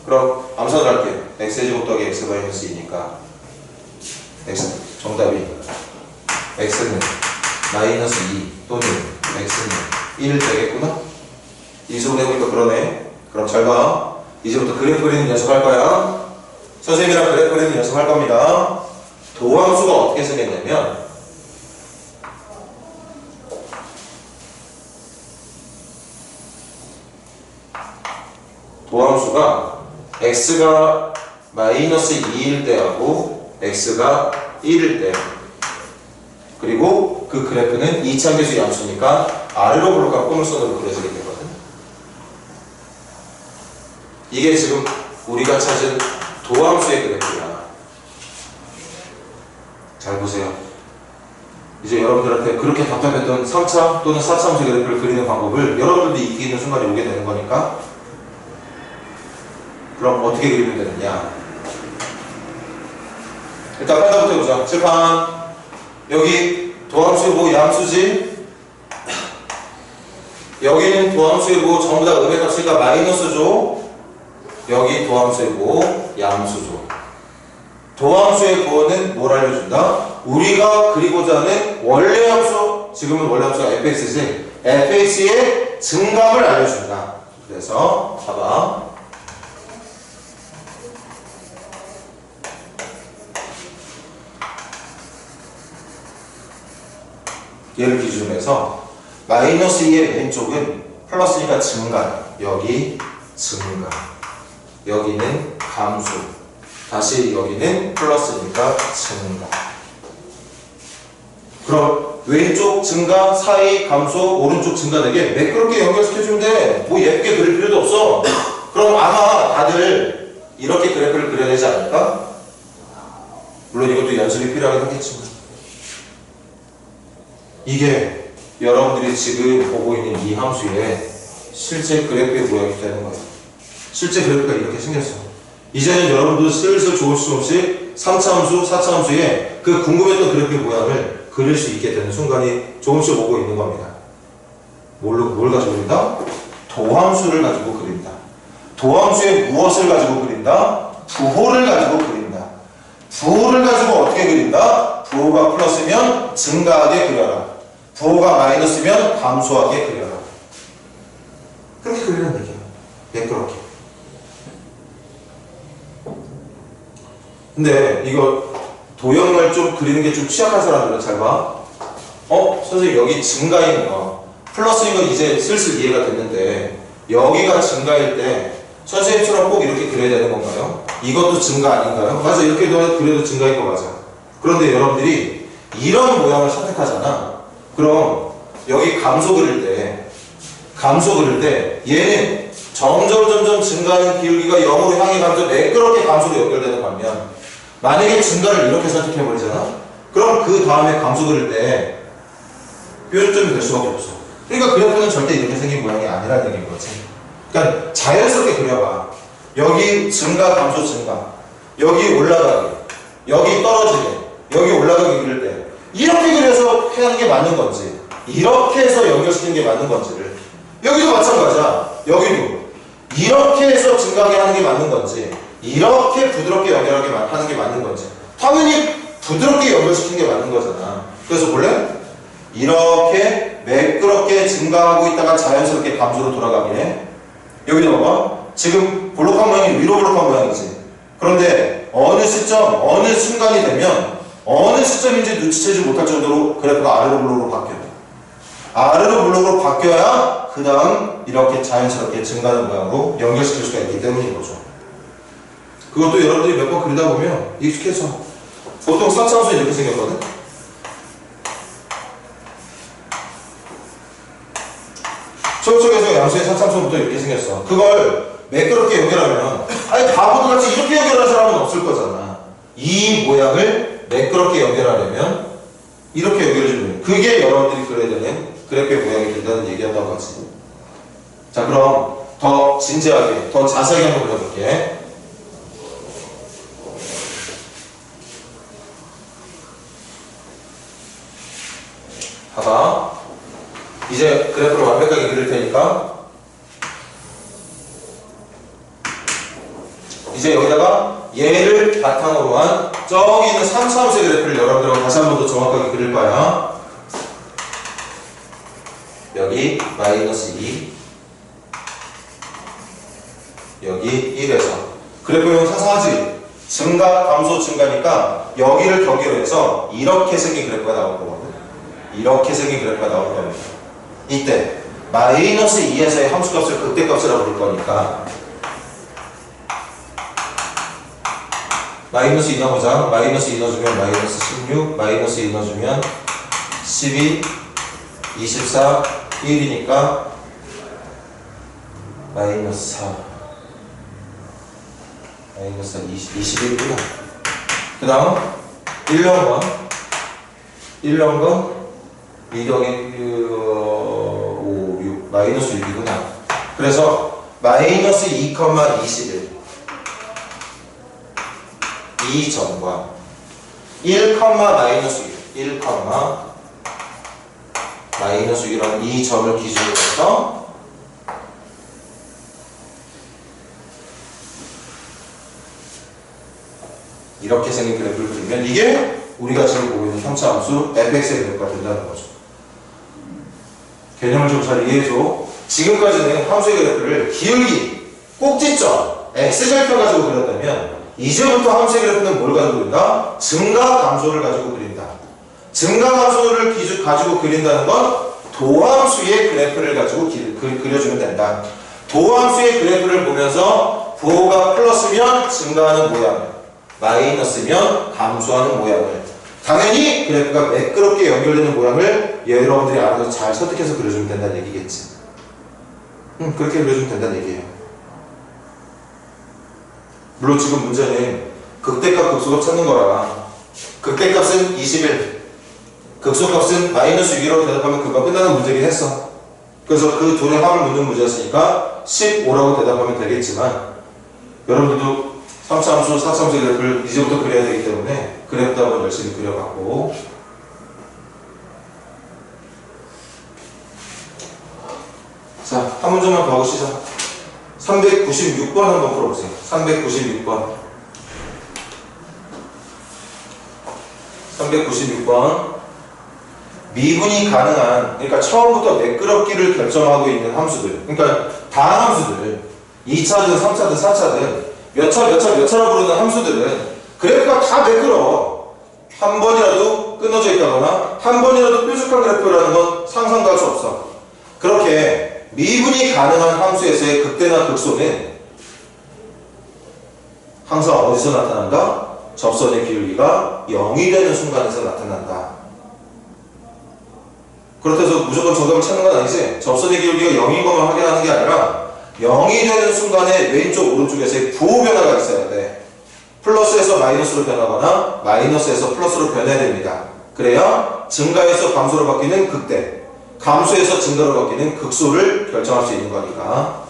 그럼 암산을 할게. x제곱 더하기 x 마이너스 2니까 x 정답이 x는 마이너스 2 또는 x는 1 되겠구나? 이수분 해보니까 그러네. 그럼 잘 봐. 이제부터 그래프 그리는 연습할 거야. 선생님이랑 그래프 그리는 연습할 겁니다. 도함수가 어떻게 생겼냐면 도함수가 x가 마이너스 2일 때하고 x가 1일 때, 그리고 그 그래프는 이차계수 양수니까 아래로 볼록한 포물선으로 그려지게 되거든. 이게 지금 우리가 찾은 도함수의 그래프야. 잘 보세요. 이제 여러분들한테 그렇게 답답했던 3차 또는 4차 함수 그래프를 그리는 방법을 여러분들도 익히는 순간에 오게 되는 거니까. 그럼 어떻게 그리면 되느냐? 일단 하나부터 해보자. 칠판. 여기 도함수의 뭐 양수지? 여기는 도함수의 뭐 전부 다 음의 값이니까 마이너스죠. 여기 도함수의 뭐 양수죠. 도함수의 부호는 뭘 알려준다? 우리가 그리고자 하는 원래 함수, 지금은 원래 함수가 fx지. fx의 증감을 알려준다. 그래서 봐봐. 얘를 기준으로 해서 마이너스 2의 왼쪽은 플러스니까 증가. 여기 증가. 여기는 감소. 다시 여기는 플러스니까 증가. 그럼 왼쪽 증가, 사이 감소, 오른쪽 증가되게 매끄럽게 연결시켜주면 돼. 뭐 예쁘게 그릴 필요도 없어. 그럼 아마 다들 이렇게 그래프를 그려야 되지 않을까? 물론 이것도 연습이 필요하긴 하겠지만 이게 여러분들이 지금 보고 있는 이 함수의 실제 그래프의 모양이 되는 거예요. 실제 그래프가 이렇게 생겼어. 이제는 여러분도 슬슬 조금씩 3차 함수, 4차 함수의 그 궁금했던 그래프의 모양을 그릴 수 있게 되는 순간이 조금씩 오고 있는 겁니다. 뭘 가지고 그린다? 도함수를 가지고 그린다. 도함수의 무엇을 가지고 그린다? 부호를 가지고 그린다. 부호를 가지고 어떻게 그린다? 부호가 플러스면 증가하게 그려라. 부호가 마이너스면 감소하게 그려라. 그렇게 그리는 얘기야. 매끄럽게. 근데 이거 도형을 좀 그리는 게 좀 취약한 사람들은 잘 봐. 선생님 여기 증가인 거 플러스인 건 이제 슬슬 이해가 됐는데 여기가 증가일 때 선생님처럼 꼭 이렇게 그려야 되는 건가요? 이것도 증가 아닌가요? 맞아, 이렇게 그려도 증가인 거 맞아. 그런데 여러분들이 이런 모양을 선택하잖아. 그럼 여기 감소 그릴 때 얘는 점점 증가하는 기울기가 0으로 향해 가면서 매끄럽게 감소로 연결되는 반면 만약에 증가를 이렇게 선택해버리잖아? 그럼 그 다음에 감소 그릴 때 뾰족점이 될 수밖에 없어. 그러니까 그래프는 절대 이렇게 생긴 모양이 아니라는 얘기인 거지. 그러니까 자연스럽게 그려봐. 여기 증가, 감소, 증가. 여기 올라가기. 여기 떨어지게. 여기 올라가기 그릴 때 이렇게 그려서 하는 게 맞는 건지 이렇게 해서 연결시키는 게 맞는 건지를 여기도 마찬가지야. 여기도 이렇게 해서 증가하게 하는 게 맞는 건지 이렇게 부드럽게 연결하게 하는 게 맞는 건지 당연히 부드럽게 연결시키는 게 맞는 거잖아. 그래서 볼래? 이렇게 매끄럽게 증가하고 있다가 자연스럽게 감소로 돌아가게 해. 여기도 봐봐. 지금 볼록한 모양이 위로 볼록한 모양이지. 그런데 어느 시점, 어느 순간이 되면 어느 시점인지 눈치채지 못할 정도로 그래프가 아래로 블록으로 바뀌어요. 아래로 블록으로 바뀌어야 그 다음 이렇게 자연스럽게 증가하는 모양으로 연결시킬 수가 있기 때문인 거죠. 그것도 여러분들이 몇 번 그리다 보면 익숙해져. 보통 4차함수 이렇게 생겼거든? 초록색에서 양수의 4차함수부터 이렇게 생겼어. 그걸 매끄럽게 연결하면 아니 바보같이 이렇게 연결하는 사람은 없을 거잖아. 이 모양을 매끄럽게 연결하려면 이렇게 연결해주면 그게 여러분들이 그려야 되는 그래프의 모양이 된다는 얘기한다고 하지. 자, 그럼 더 진지하게, 더 자세하게 한번 그려볼게. 봐봐. 이제 그래프를 완벽하게 그릴 테니까 이제 여기다가 얘를 바탕으로 한 저기 있는 3차함수의 그래프를 여러분들하고 다시 한 번 더 정확하게 그릴 거야. 여기 마이너스 2 여기 1에서 그래프형 상상하지? 증가, 감소, 증가니까 여기를 경계로 해서 이렇게 생긴 그래프가 나올 거거든. 이렇게 생긴 그래프가 나올 겁니다. 이때 마이너스 2에서의 함수값을 극대값이라고 부를 거니까 마이너스 2 넣어보자. 마이너스 2 넣어주면 마이너스 16 마이너스 2 넣어주면 12 24 1이니까 마이너스 4 마이너스 21구나. 그 다음 1년건 2 더하기 5 6 마이너스 6이구나. 그래서 마이너스 2, 21 이 점과 1, 마이너스 6 1, 마이너스 6이라는 이 점을 기준으로 해서 이렇게 생긴 그래프를 그리면 이게 우리가 지금 보고 있는 3차 함수 fx의 그래프가 된다는 거죠. 개념을 좀 잘 이해해줘. 지금까지는 함수의 그래프를 기울기, 꼭지점, x절편 가지고 그렸다면 이제부터 함수의 그래프는 뭘 가지고 그린다? 증가 감소를 가지고 그린다. 증가 감소를 가지고 그린다는 건 도함수의 그래프를 가지고 그려주면 된다. 도함수의 그래프를 보면서 부호가 플러스면 증가하는 모양, 마이너스면 감소하는 모양을, 당연히 그래프가 매끄럽게 연결되는 모양을 여러분들이 알아서 잘 선택해서 그려주면 된다는 얘기겠지. 그렇게 그려주면 된다는 얘기예요. 물론 지금 문제는 극대값 극소값 찾는 거라 극대값은 21, 극소값은 마이너스 6이라고 대답하면 금방 끝나는 문제긴 했어. 그래서 그 둘의 합을 묻는 문제였으니까 15라고 대답하면 되겠지만 여러분들도 3차함수, 4차함수 그래프를 이제부터 그려야 되기 때문에 그래프도 한번 열심히 그려봤고, 자, 한 문제만 더 하고 시작. 396번 한번 풀어보세요. 396번. 396번. 미분이 가능한, 그러니까 처음부터 매끄럽기를 결정하고 있는 함수들, 그러니까 다 함수들, 2차든 3차든 4차든 몇 차로 부르는 함수들은 그래프가 다 매끄러워. 한 번이라도 끊어져 있다거나 한 번이라도 뾰족한 그래프라는 건 상상도 할 수 없어. 그렇게 미분이 가능한 함수에서의 극대나 극소는 항상 어디서 나타난다? 접선의 기울기가 0이 되는 순간에서 나타난다. 그렇다고 해서 무조건 정답을 찾는 건 아니지. 접선의 기울기가 0인 것만 확인하는 게 아니라 0이 되는 순간에 왼쪽 오른쪽에서의 부호 변화가 있어야 돼. 플러스에서 마이너스로 변하거나 마이너스에서 플러스로 변해야 됩니다. 그래야 증가에서 감소로 바뀌는 극대, 감소에서 증가로 바뀌는 극소를 결정할 수 있는 거니까.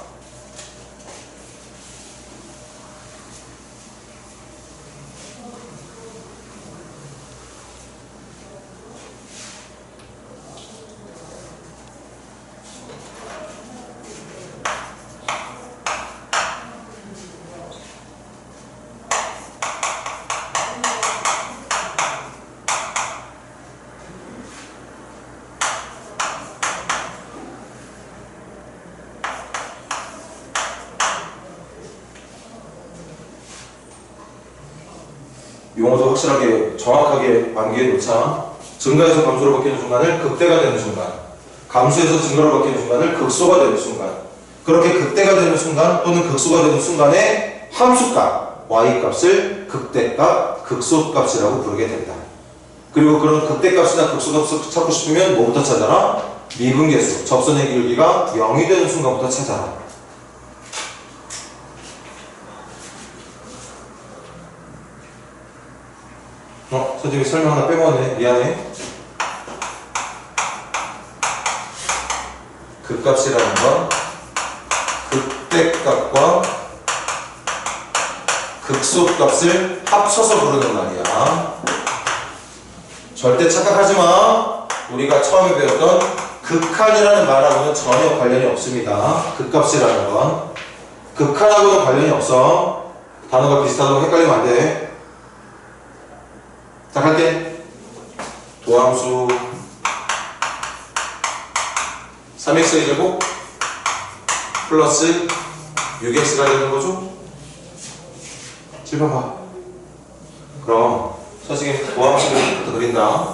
용어도 확실하게 정확하게 암기해 놓자. 증가에서 감소로 바뀌는 순간을 극대가 되는 순간, 감소에서 증가로 바뀌는 순간을 극소가 되는 순간, 그렇게 극대가 되는 순간 또는 극소가 되는 순간에 함수값 y값을 극대값, 극소값이라고 부르게 된다. 그리고 그런 극대값이나 극소값을 찾고 싶으면 뭐부터 찾아라? 미분계수, 접선의 기울기가 0이 되는 순간부터 찾아라. 선생님이 설명 하나 빼먹었네. 미안해. 극값이라는 건 극대값과 극소값을 합쳐서 부르는 말이야. 절대 착각하지 마. 우리가 처음에 배웠던 극한이라는 말하고는 전혀 관련이 없습니다. 극값이라는 건 극한하고는 관련이 없어. 단어가 비슷하다고 헷갈리면 안 돼. 자, 갈게. 도함수 3x의 제곱 플러스 6x가 되는 거죠? 7번 봐. 그럼 선생님 도함수 그래프부터 그린다.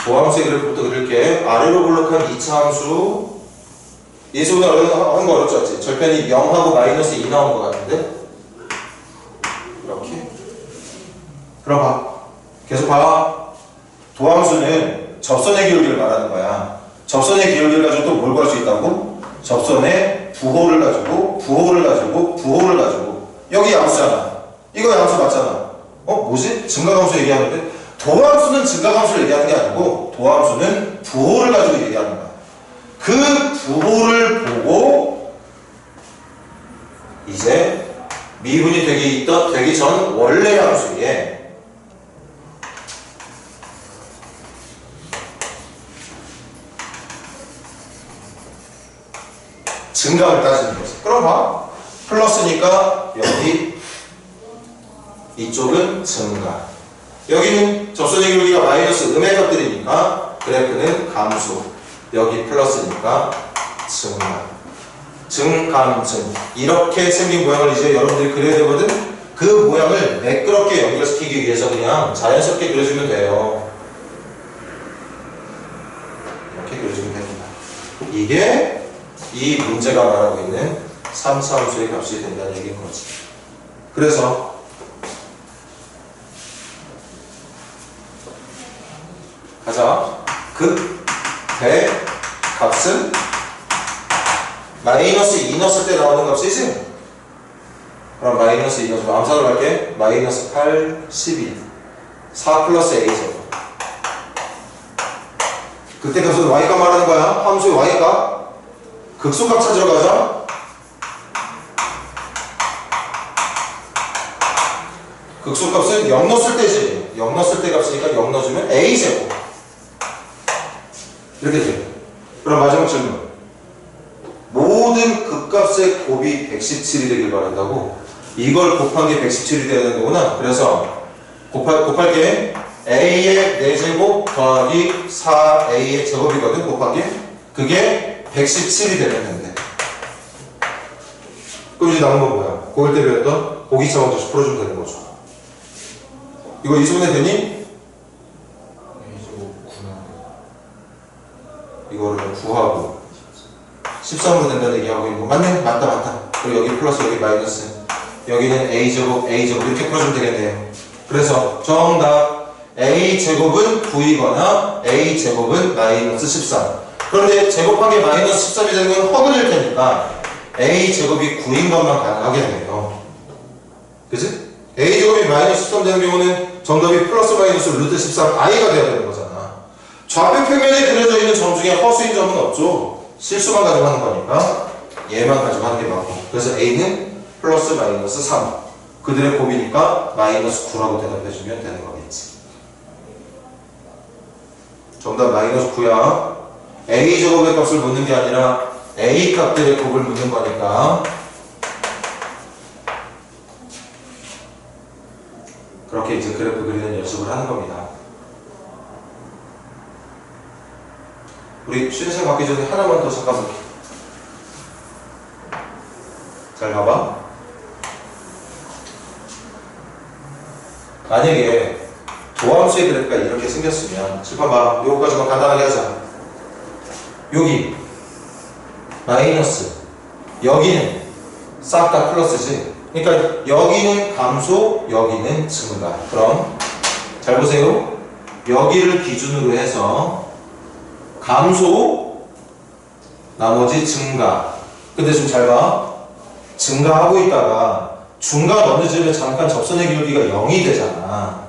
도함수의 그래프부터 그릴게. 아래로 블록한 2차 함수. 예수 오늘 하는 거 어렵지 않지? 절편이 0하고 마이너스 2 나온 것 같은데? 이렇게. 그럼 봐. 계속 봐. 도함수는 접선의 기울기를 말하는 거야. 접선의 기울기를 가지고 또 뭘 구할 수 있다고? 접선의 부호를 가지고, 부호를 가지고, 부호를 가지고. 여기 양수잖아. 이거 양수 맞잖아. 뭐지? 증가함수 얘기하는데? 도함수는 증가함수를 얘기하는 게 아니고 도함수는 부호를 가지고 얘기하는 거야. 그 부호를 보고 이제 미분이 되기 전 원래 함수에 증가를 따지는 거지. 그럼 봐. 플러스니까 여기 이쪽은 증가. 여기는 접선의 기울기가 마이너스 음의 값들이니까 그래프는 감소. 여기 플러스니까 증가. 증감증. 이렇게 생긴 모양을 이제 여러분들이 그려야 되거든. 그 모양을 매끄럽게 연결시키기 위해서 그냥 자연스럽게 그려주면 돼요. 이렇게 그려주면 됩니다. 이게 이 문제가 말하고 있는 3차 함수의 값이 된다는 얘기인 거지. 그래서 가자. 극, 대, 값은 마이너스 2 넣었을 때 나오는 값이지? 그럼 마이너스 2 넣어주면 암산으로 갈게. 마이너스 8, 12 4 플러스 A제곱. 그때 값은 Y값 말하는 거야. 함수의 Y값. 극소값 찾으러 가자. 극소값은 0 넣었을 때지. 0 넣었을 때 값이니까 0 넣어주면 A제곱. 이렇게 돼. 그럼 마지막 질문. 모든 극값의 곱이 117이 되길 바란다고? 이걸 곱한 게 117이 돼야 되는 거구나. 그래서 곱할게. A의 4제곱 더하기 4A의 제곱이거든. 곱한 게. 그게 117이 되면 되는데. 그럼 이제 남은 건 뭐야? 고일 때 배웠던 고기차 방정식 풀어주면 되는 거죠. 이거 이수분해 되니? 이거를 구하고 13으로 된다는 얘기하고 있는 거 맞네? 맞다. 그리고 여기 플러스 여기 마이너스, 여기는 A제곱 이렇게 풀어주면 되겠네요. 그래서 정답 A제곱은 9이거나 A제곱은 마이너스 13. 그런데 제곱한 게 마이너스 13이 되는 건 허근일 테니까 A제곱이 9인 것만 가능하겠네요. 그치? A제곱이 마이너스 13 되는 경우는 정답이 플러스 마이너스 루트 13i가 돼야 되는 거잖아. 좌표 평면에 그려져 있는 점 중에 허수인 점은 없죠. 실수만 가지고 하는 거니까 얘만 가지고 하는 게 맞고. 그래서 A는 플러스 마이너스 3. 그들의 곱이니까 마이너스 9라고 대답해주면 되는 거겠지. 정답 마이너스 9야. A제곱의 값을 묻는 게 아니라 A 값들의 곱을 묻는 거니까 그렇게 이제 그래프 그리는 연습을 하는 겁니다. 우리 쉬는 받기 전에 하나만 더 잠깐 볼게. 잘 봐봐. 만약에 도함수의 그래프가 이렇게 생겼으면 칠판 봐. 요거까지만 간단하게 하자. 여기 마이너스, 여기는 싹 다 플러스지. 그러니까 여기는 감소, 여기는 증가. 그럼 잘 보세요. 여기를 기준으로 해서 감소, 나머지 증가. 근데 좀 잘 봐. 증가하고 있다가 중간 어느 쯤에 잠깐 접선의 기울기가 0이 되잖아.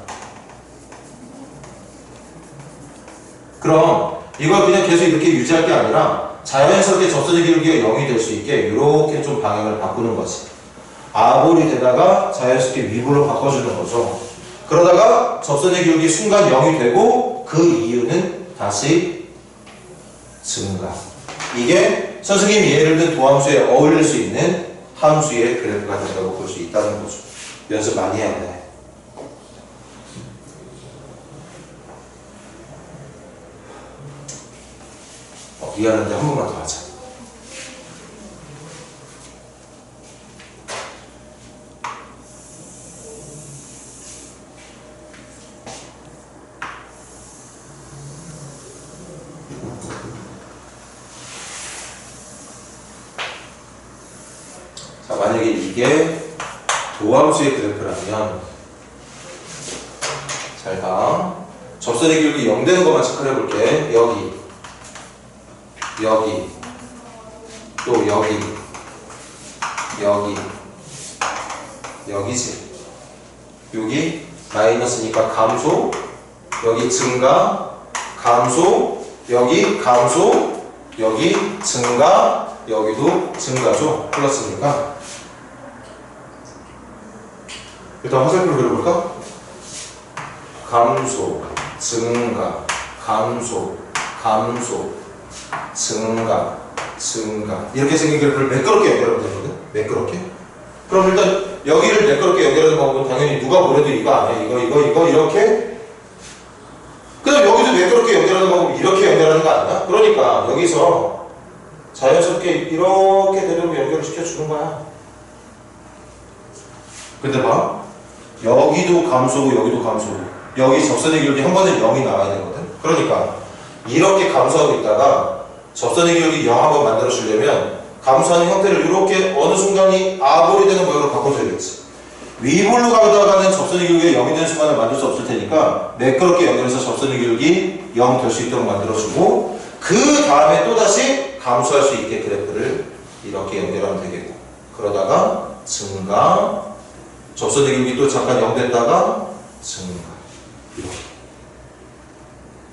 그럼 이걸 그냥 계속 이렇게 유지할 게 아니라 자연스럽게 접선의 기울기가 0이 될 수 있게 이렇게 좀 방향을 바꾸는 거지. 아볼이 되다가 자연스럽게 위볼로 바꿔주는 거죠. 그러다가 접선의 기울기 순간 0이 되고 그 이유는 다시 증가. 이게 선생님이 예를 든 도함수에 어울릴 수 있는 함수의 그래프가 된다고 볼 수 있다는 거죠. 연습 많이 해야 돼. 미안한데 한 번만 더 하자. 자, 만약에 이게 도함수의 그래프라면 잘 봐. 접선의 기울기 0 되는 것만 체크해 볼게. 여기 또 여기지. 여기 마이너스니까 감소, 여기 증가, 감소, 여기 감소, 여기 증가, 여기도 증가죠. 플러스니까. 일단 화살표를 그려볼까? 감소, 증가, 감소, 증가. 이렇게 생긴 그래프를 매끄럽게 연결하면 되거든? 매끄럽게. 그럼 일단 여기를 매끄럽게 연결하는 방법은 당연히 누가 뭐래도 이거 아니야. 이거 이렇게. 그 다음 여기도 여기도 매끄럽게 연결하는 거고 이렇게 연결하는 거 아니야? 그러니까 여기서 자연스럽게 이렇게 되려고 연결을 시켜주는 거야. 근데 봐. 여기도 감소고 여기도 감소고 여기 접선의 기울기 한 번에 0이 나와야 되거든. 그러니까 이렇게 감소하고 있다가 접선의 기울기 0 한번 만들어 주려면 감소하는 형태를 이렇게 어느 순간이 아볼이 되는 모양으로 바꿔줘야겠지. 위볼로 가다가는 접선의 기울기가 0이 되는 순간을 만들 수 없을 테니까 매끄럽게 연결해서 접선의 기울기 0 될 수 있도록 만들어주고 그 다음에 또다시 감소할 수 있게 그래프를 이렇게 연결하면 되겠고 그러다가 증가 접선의 기울기 또 잠깐 0 됐다가 증가 이렇게.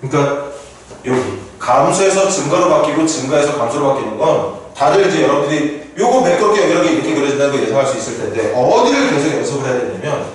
그러니까 여기 감소해서 증가로 바뀌고 증가해서 감소로 바뀌는 건 다들 이제 여러분들이 요거 매끄럽게 연결하게 이렇게 그려진다는 걸 예상할 수 있을 텐데 어디를 계속 연습을 해야 되냐면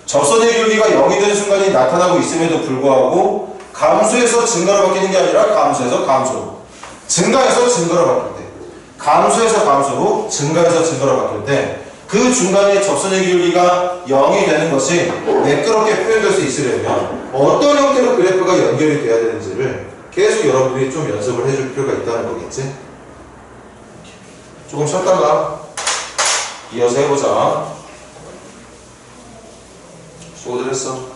접선의 기울기가 0이 되는 순간이 나타나고 있음에도 불구하고 감소해서 증가로 바뀌는 게 아니라 감소해서 감소로 증가해서 증가로 바뀔 때 감소해서 감소로 증가해서 증가로 바뀔 때 그 중간에 접선의 기울기가 0이 되는 것이 매끄럽게 표현될 수 있으려면 어떤 형태로 그래프가 연결이 돼야 되는지를 계속 여러분들이 좀 연습을 해줄 필요가 있다는 거겠지? 조금 쉬었다가 이어서 해보자. 수고들 했어.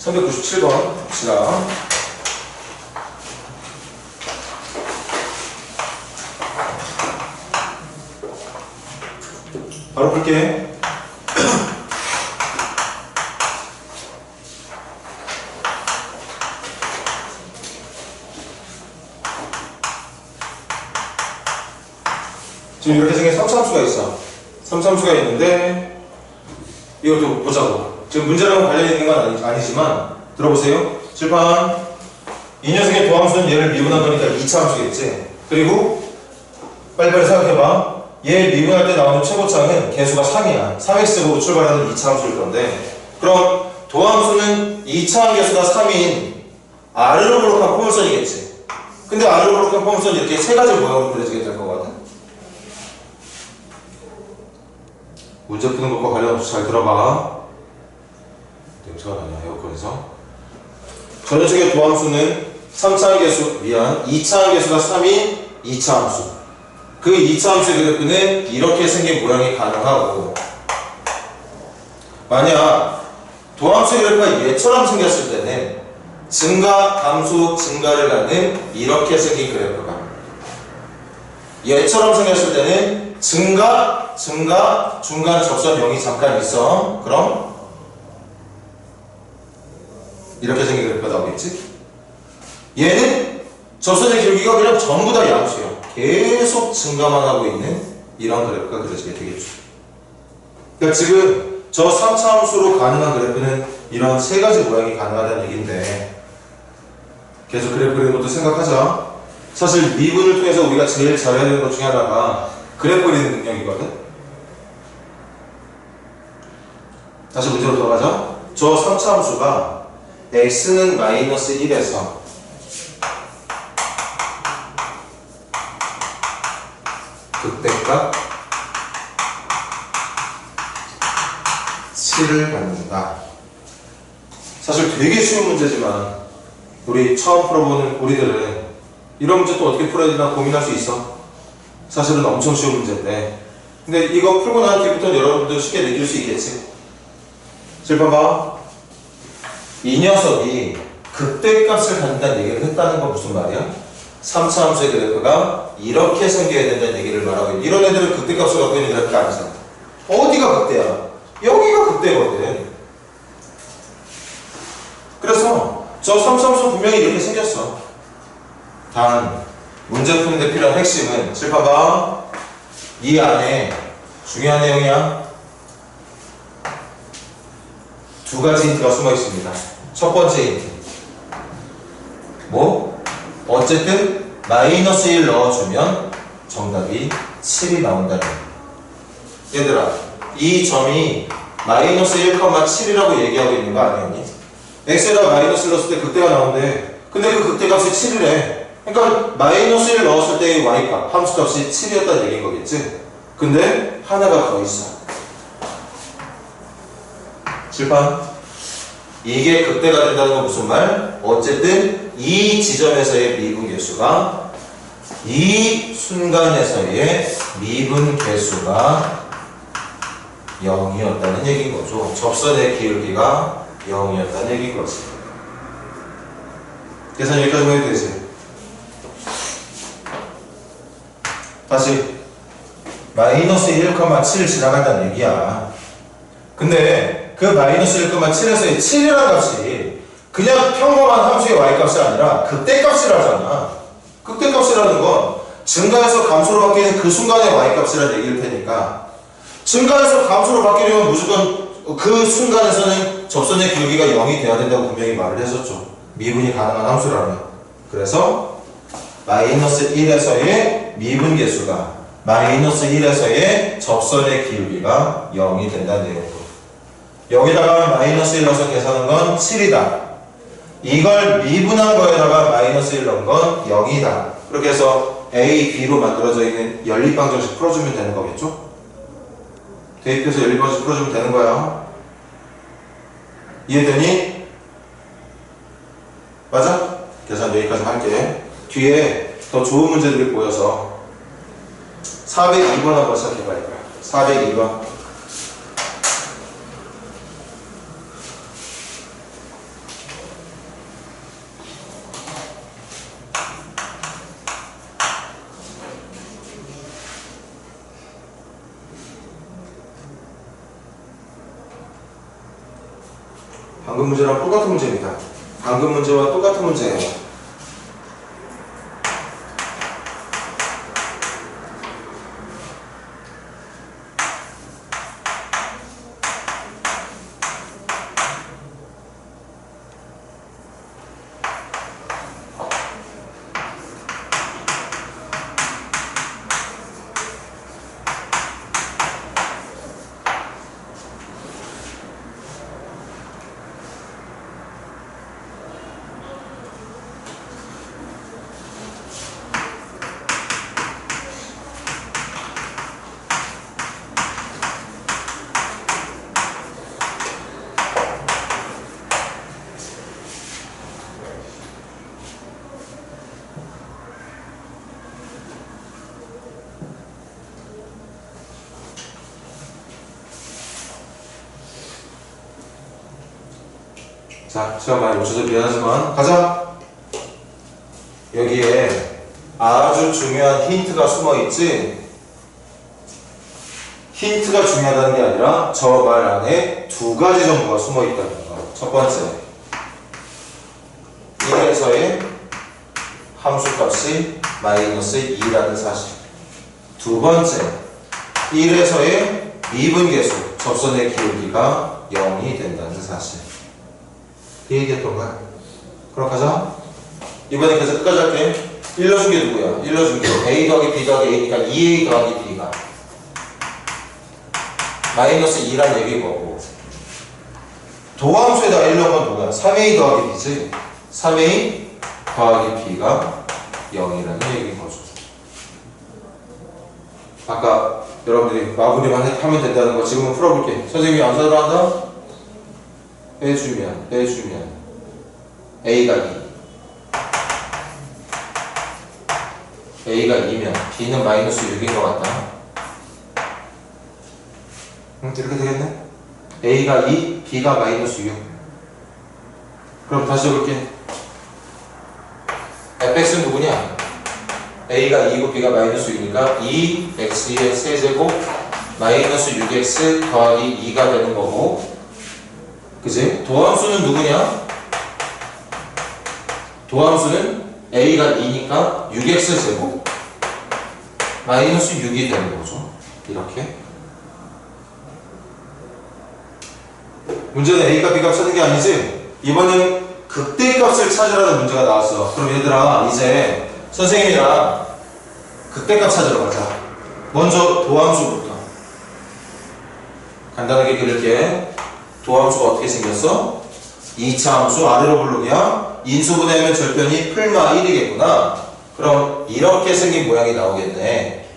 (397번) 봅시다. 바로 볼게. 지금 이렇게 생긴 3차함수가 있어. 3차함수가 있는데 이것도 보자고. 지금 문제랑 관련이 있는 건 아니지만 들어보세요. 칠판 이 녀석의 도함수는 얘를 미분한 거니까 2차 함수겠지. 그리고 빨리빨리 생각해봐. 얘 미분할 때 나오는 최고차는 개수가 3이야 3x로 출발하는 2차 함수일 건데 그럼 도함수는 2차 개수가 3인 아래로 볼록한 포물선이겠지. 근데 아래로 볼록한 포물선이 이렇게 세 가지 모양으로 그려지게 될 거거든. 문제 푸는 것과 관련없이 잘 들어봐. 냄새가 나냐 에어컨에서. 전체적인 도함수는 3차 개수 2차 개수가 3인 2차 함수. 그 2차 함수의 그래프는 이렇게 생긴 모양이 가능하고 만약 도함수의 그래프가 얘처럼 생겼을 때는 증가, 감소, 증가를 갖는 이렇게 생긴 그래프가 얘처럼 생겼을 때는 증가, 증가, 중간 접선 0이 잠깐 있어. 그럼 이렇게 생긴 그래프가 나오겠지? 얘는 접선의 기울기가 그냥 전부 다 양수야. 계속 증가만 하고 있는 이런 그래프가 그려지게 되겠죠. 그러니까 지금 저 3차 함수로 가능한 그래프는 이런 세 가지 모양이 가능하다는 얘기인데 계속 그래프 그리는 것도 생각하자. 사실 미분을 통해서 우리가 제일 잘해야 되는 것 중에 하나가 그래프 그리는 능력이거든. 다시 문제로 돌아가자. 저 3차 함수가 x는 마이너스 1에서 극대값 7을 갖는다. 사실 되게 쉬운 문제지만 우리 처음 풀어보는 우리들은 이런 문제 또 어떻게 풀어야 되나 고민할 수 있어. 사실은 엄청 쉬운 문제인데 근데 이거 풀고 난 뒤부터는 여러분들 쉽게 느낄 수 있겠지. 질 봐봐. 이 녀석이 극대값을 갖는다는 얘기를 했다는 건 무슨 말이야? 3차 함수의 그래프가 이렇게 생겨야 된다는 얘기를 말하고 있는 이런 애들은 극대값을 갖고 있는 그래프가 아니잖아. 어디가 극대야? 여기가 극대거든. 그래서 저 3차 함수 분명히 이렇게 생겼어. 단 문제 푸는데 필요한 핵심은 칠 봐봐. 이 안에 중요한 내용이야. 두 가지 힌트가 숨어 있습니다. 첫 번째 힌트. 뭐? 어쨌든 마이너스 1 넣어주면 정답이 7이 나온다는 거야. 얘들아, 이 점이 마이너스 1,7이라고 얘기하고 있는 거 아니었니? x에다 마이너스 1 넣었을 때 극대가 나오는데 근데 그 극대값이 7이래. 그러니까 마이너스 1 넣었을 때의 y값, 함수값이 7이었다는 얘기인 거겠지? 근데 하나가 더 있어. 칠판. 이게 극대가 된다는 건 무슨 말? 어쨌든 이 지점에서의 미분 계수가 이 순간에서의 미분 계수가 0이었다는 얘기인 거죠. 접선의 기울기가 0이었다는 얘기인 거지. 계산 여기까지만 해도 되지. 다시 마이너스 1,7 지나간다는 얘기야. 근데 그 마이너스 1,7에서의 7이라는 값이 그냥 평범한 함수의 y값이 아니라 극대값이라잖아. 극대값이라는 건 증가해서 감소로 바뀌는 그 순간의 y값이라는 얘기일 테니까 증가해서 감소로 바뀌려면 무조건 그 순간에서는 접선의 기울기가 0이 돼야 된다고 분명히 말을 했었죠. 미분이 가능한 함수라면. 그래서 마이너스 1에서의 미분 계수가 마이너스 1에서의 접선의 기울기가 0이 된다는 내용으로. 여기다가 마이너스 1 넣어서 계산한 건 7이다. 이걸 미분한 거에다가 마이너스 1 넣은 건 0이다. 그렇게 해서 A, B로 만들어져 있는 연립방정식 풀어주면 되는 거겠죠? 대입해서 연립방정식 풀어주면 되는 거야. 이해되니? 맞아? 계산 여기까지 할게. 뒤에 더 좋은 문제들이 보여서 402번 한번 시작해봐야 할 거야. 402번. 방금 문제랑 똑같은 문제입니다. 방금 문제와 똑같은 문제예요. 자, 시간 많이 놓쳐서 미안하지만 가자. 여기에 아주 중요한 힌트가 숨어있지. 힌트가 중요하다는 게 아니라 저 말 안에 두 가지 정보가 숨어있다는 거. 첫 번째, 1에서의 함수값이 마이너스 2라는 사실. 두 번째, 1에서의 미분계수 접선의 기울기가 0이 된다는 사실. 그 얘기했던 거야. 그럼 가자. 이번에 계속 끝까지 할게. 1 넣어준 게 누구야? 1 넣어준 게 A 더하기 B 더하기 A니까 2A 더하기 B가 마이너스 2란 얘기인 거고, 도함수에다가 1 넣은 건 누구야? 3A 더하기 B지. 3A 더하기 B가 0이라는 얘기인 거죠. 아까 여러분들이 마무리만 하면 된다는 거 지금은 풀어볼게. 선생님이 안 들어간다? 빼주면 A가 2, A가 2면 B는 마이너스 6인 것 같다. 이렇게 되겠네? A가 2, B가 마이너스 6. 그럼 다시 적을게. fx는 누구냐? A가 2고 B가 마이너스 6이니까 2x의 세제곱 마이너스 6x 더하기 2가 되는 거고, 그치? 도함수는 누구냐? 도함수는 A가 2니까 6x제곱 마이너스 6이 되는 거죠. 이렇게. 문제는 A값, B값 찾는 게 아니지? 이번엔 극대값을 찾으라는 문제가 나왔어. 그럼 얘들아, 이제 선생님이랑 극대값 찾으러 가자. 먼저 도함수부터. 간단하게 그릴게. 도함수가 어떻게 생겼어? 2차 함수 아래로 블록이야. 인수분해하면 절편이 풀마 1이겠구나. 그럼 이렇게 생긴 모양이 나오겠네.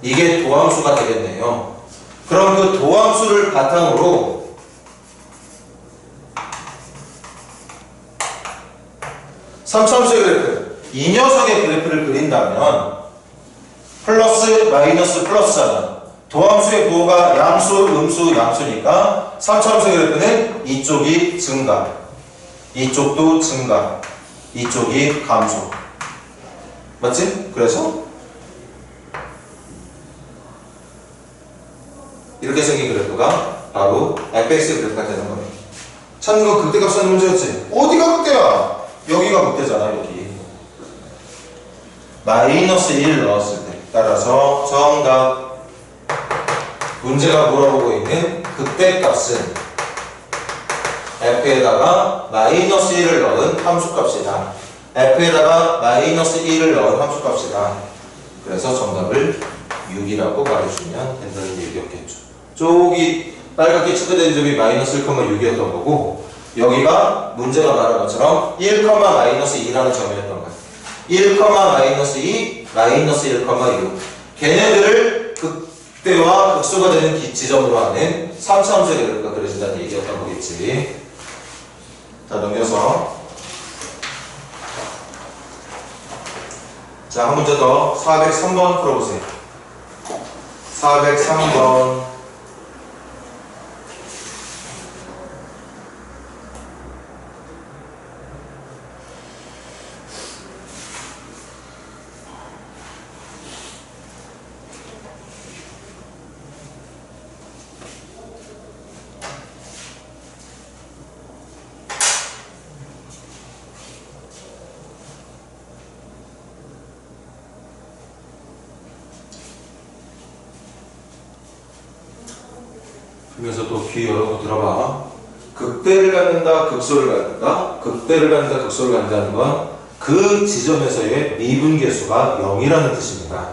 이게 도함수가 되겠네요. 그럼 그 도함수를 바탕으로 삼차함수의 그래프, 이 녀석의 그래프를 그린다면 플러스 마이너스 플러스잖아. 도함수의 부호가 양수, 음수, 양수니까 3차함수의 그래프는 이쪽이 증가, 이쪽도 증가, 이쪽이 감소. 맞지? 그래서 이렇게 생긴 그래프가 바로 fx의 그래프가 되는 거예요. 찾는 건 극대값 찾는 문제였지. 어디가 극대야? 여기가 극대잖아. 여기 마이너스 1 넣었을 때. 따라서 정답. 문제가 물어보고 있는 극대값은 f에다가 마이너스 1을 넣은 함수값이다. f에다가 마이너스 1을 넣은 함수값이다. 그래서 정답을 6이라고 말해주면 된다는 얘기였겠죠. 저기 빨갛게 칠해된 점이 마이너스 1,6이었던 거고, 여기가 문제가 말한 것처럼 1, 마이너스 2라는 점이었던 거야. 1, 마이너스 2, 마이너스 1,6. 걔네들을 극대와 극소가 되는 지점으로 하는 3차 함수의 그래프가 그려진다는 얘기였던 거겠지. 자, 넘겨서. 자, 한 문제 더. 403번 풀어보세요. 403번. 그래서 또 귀 열어서 들어봐. 극대를 갖는다, 극소를 갖는다. 극대를 갖는다, 극소를 갖는다는 건 그 지점에서의 미분계수가 0이라는 뜻입니다.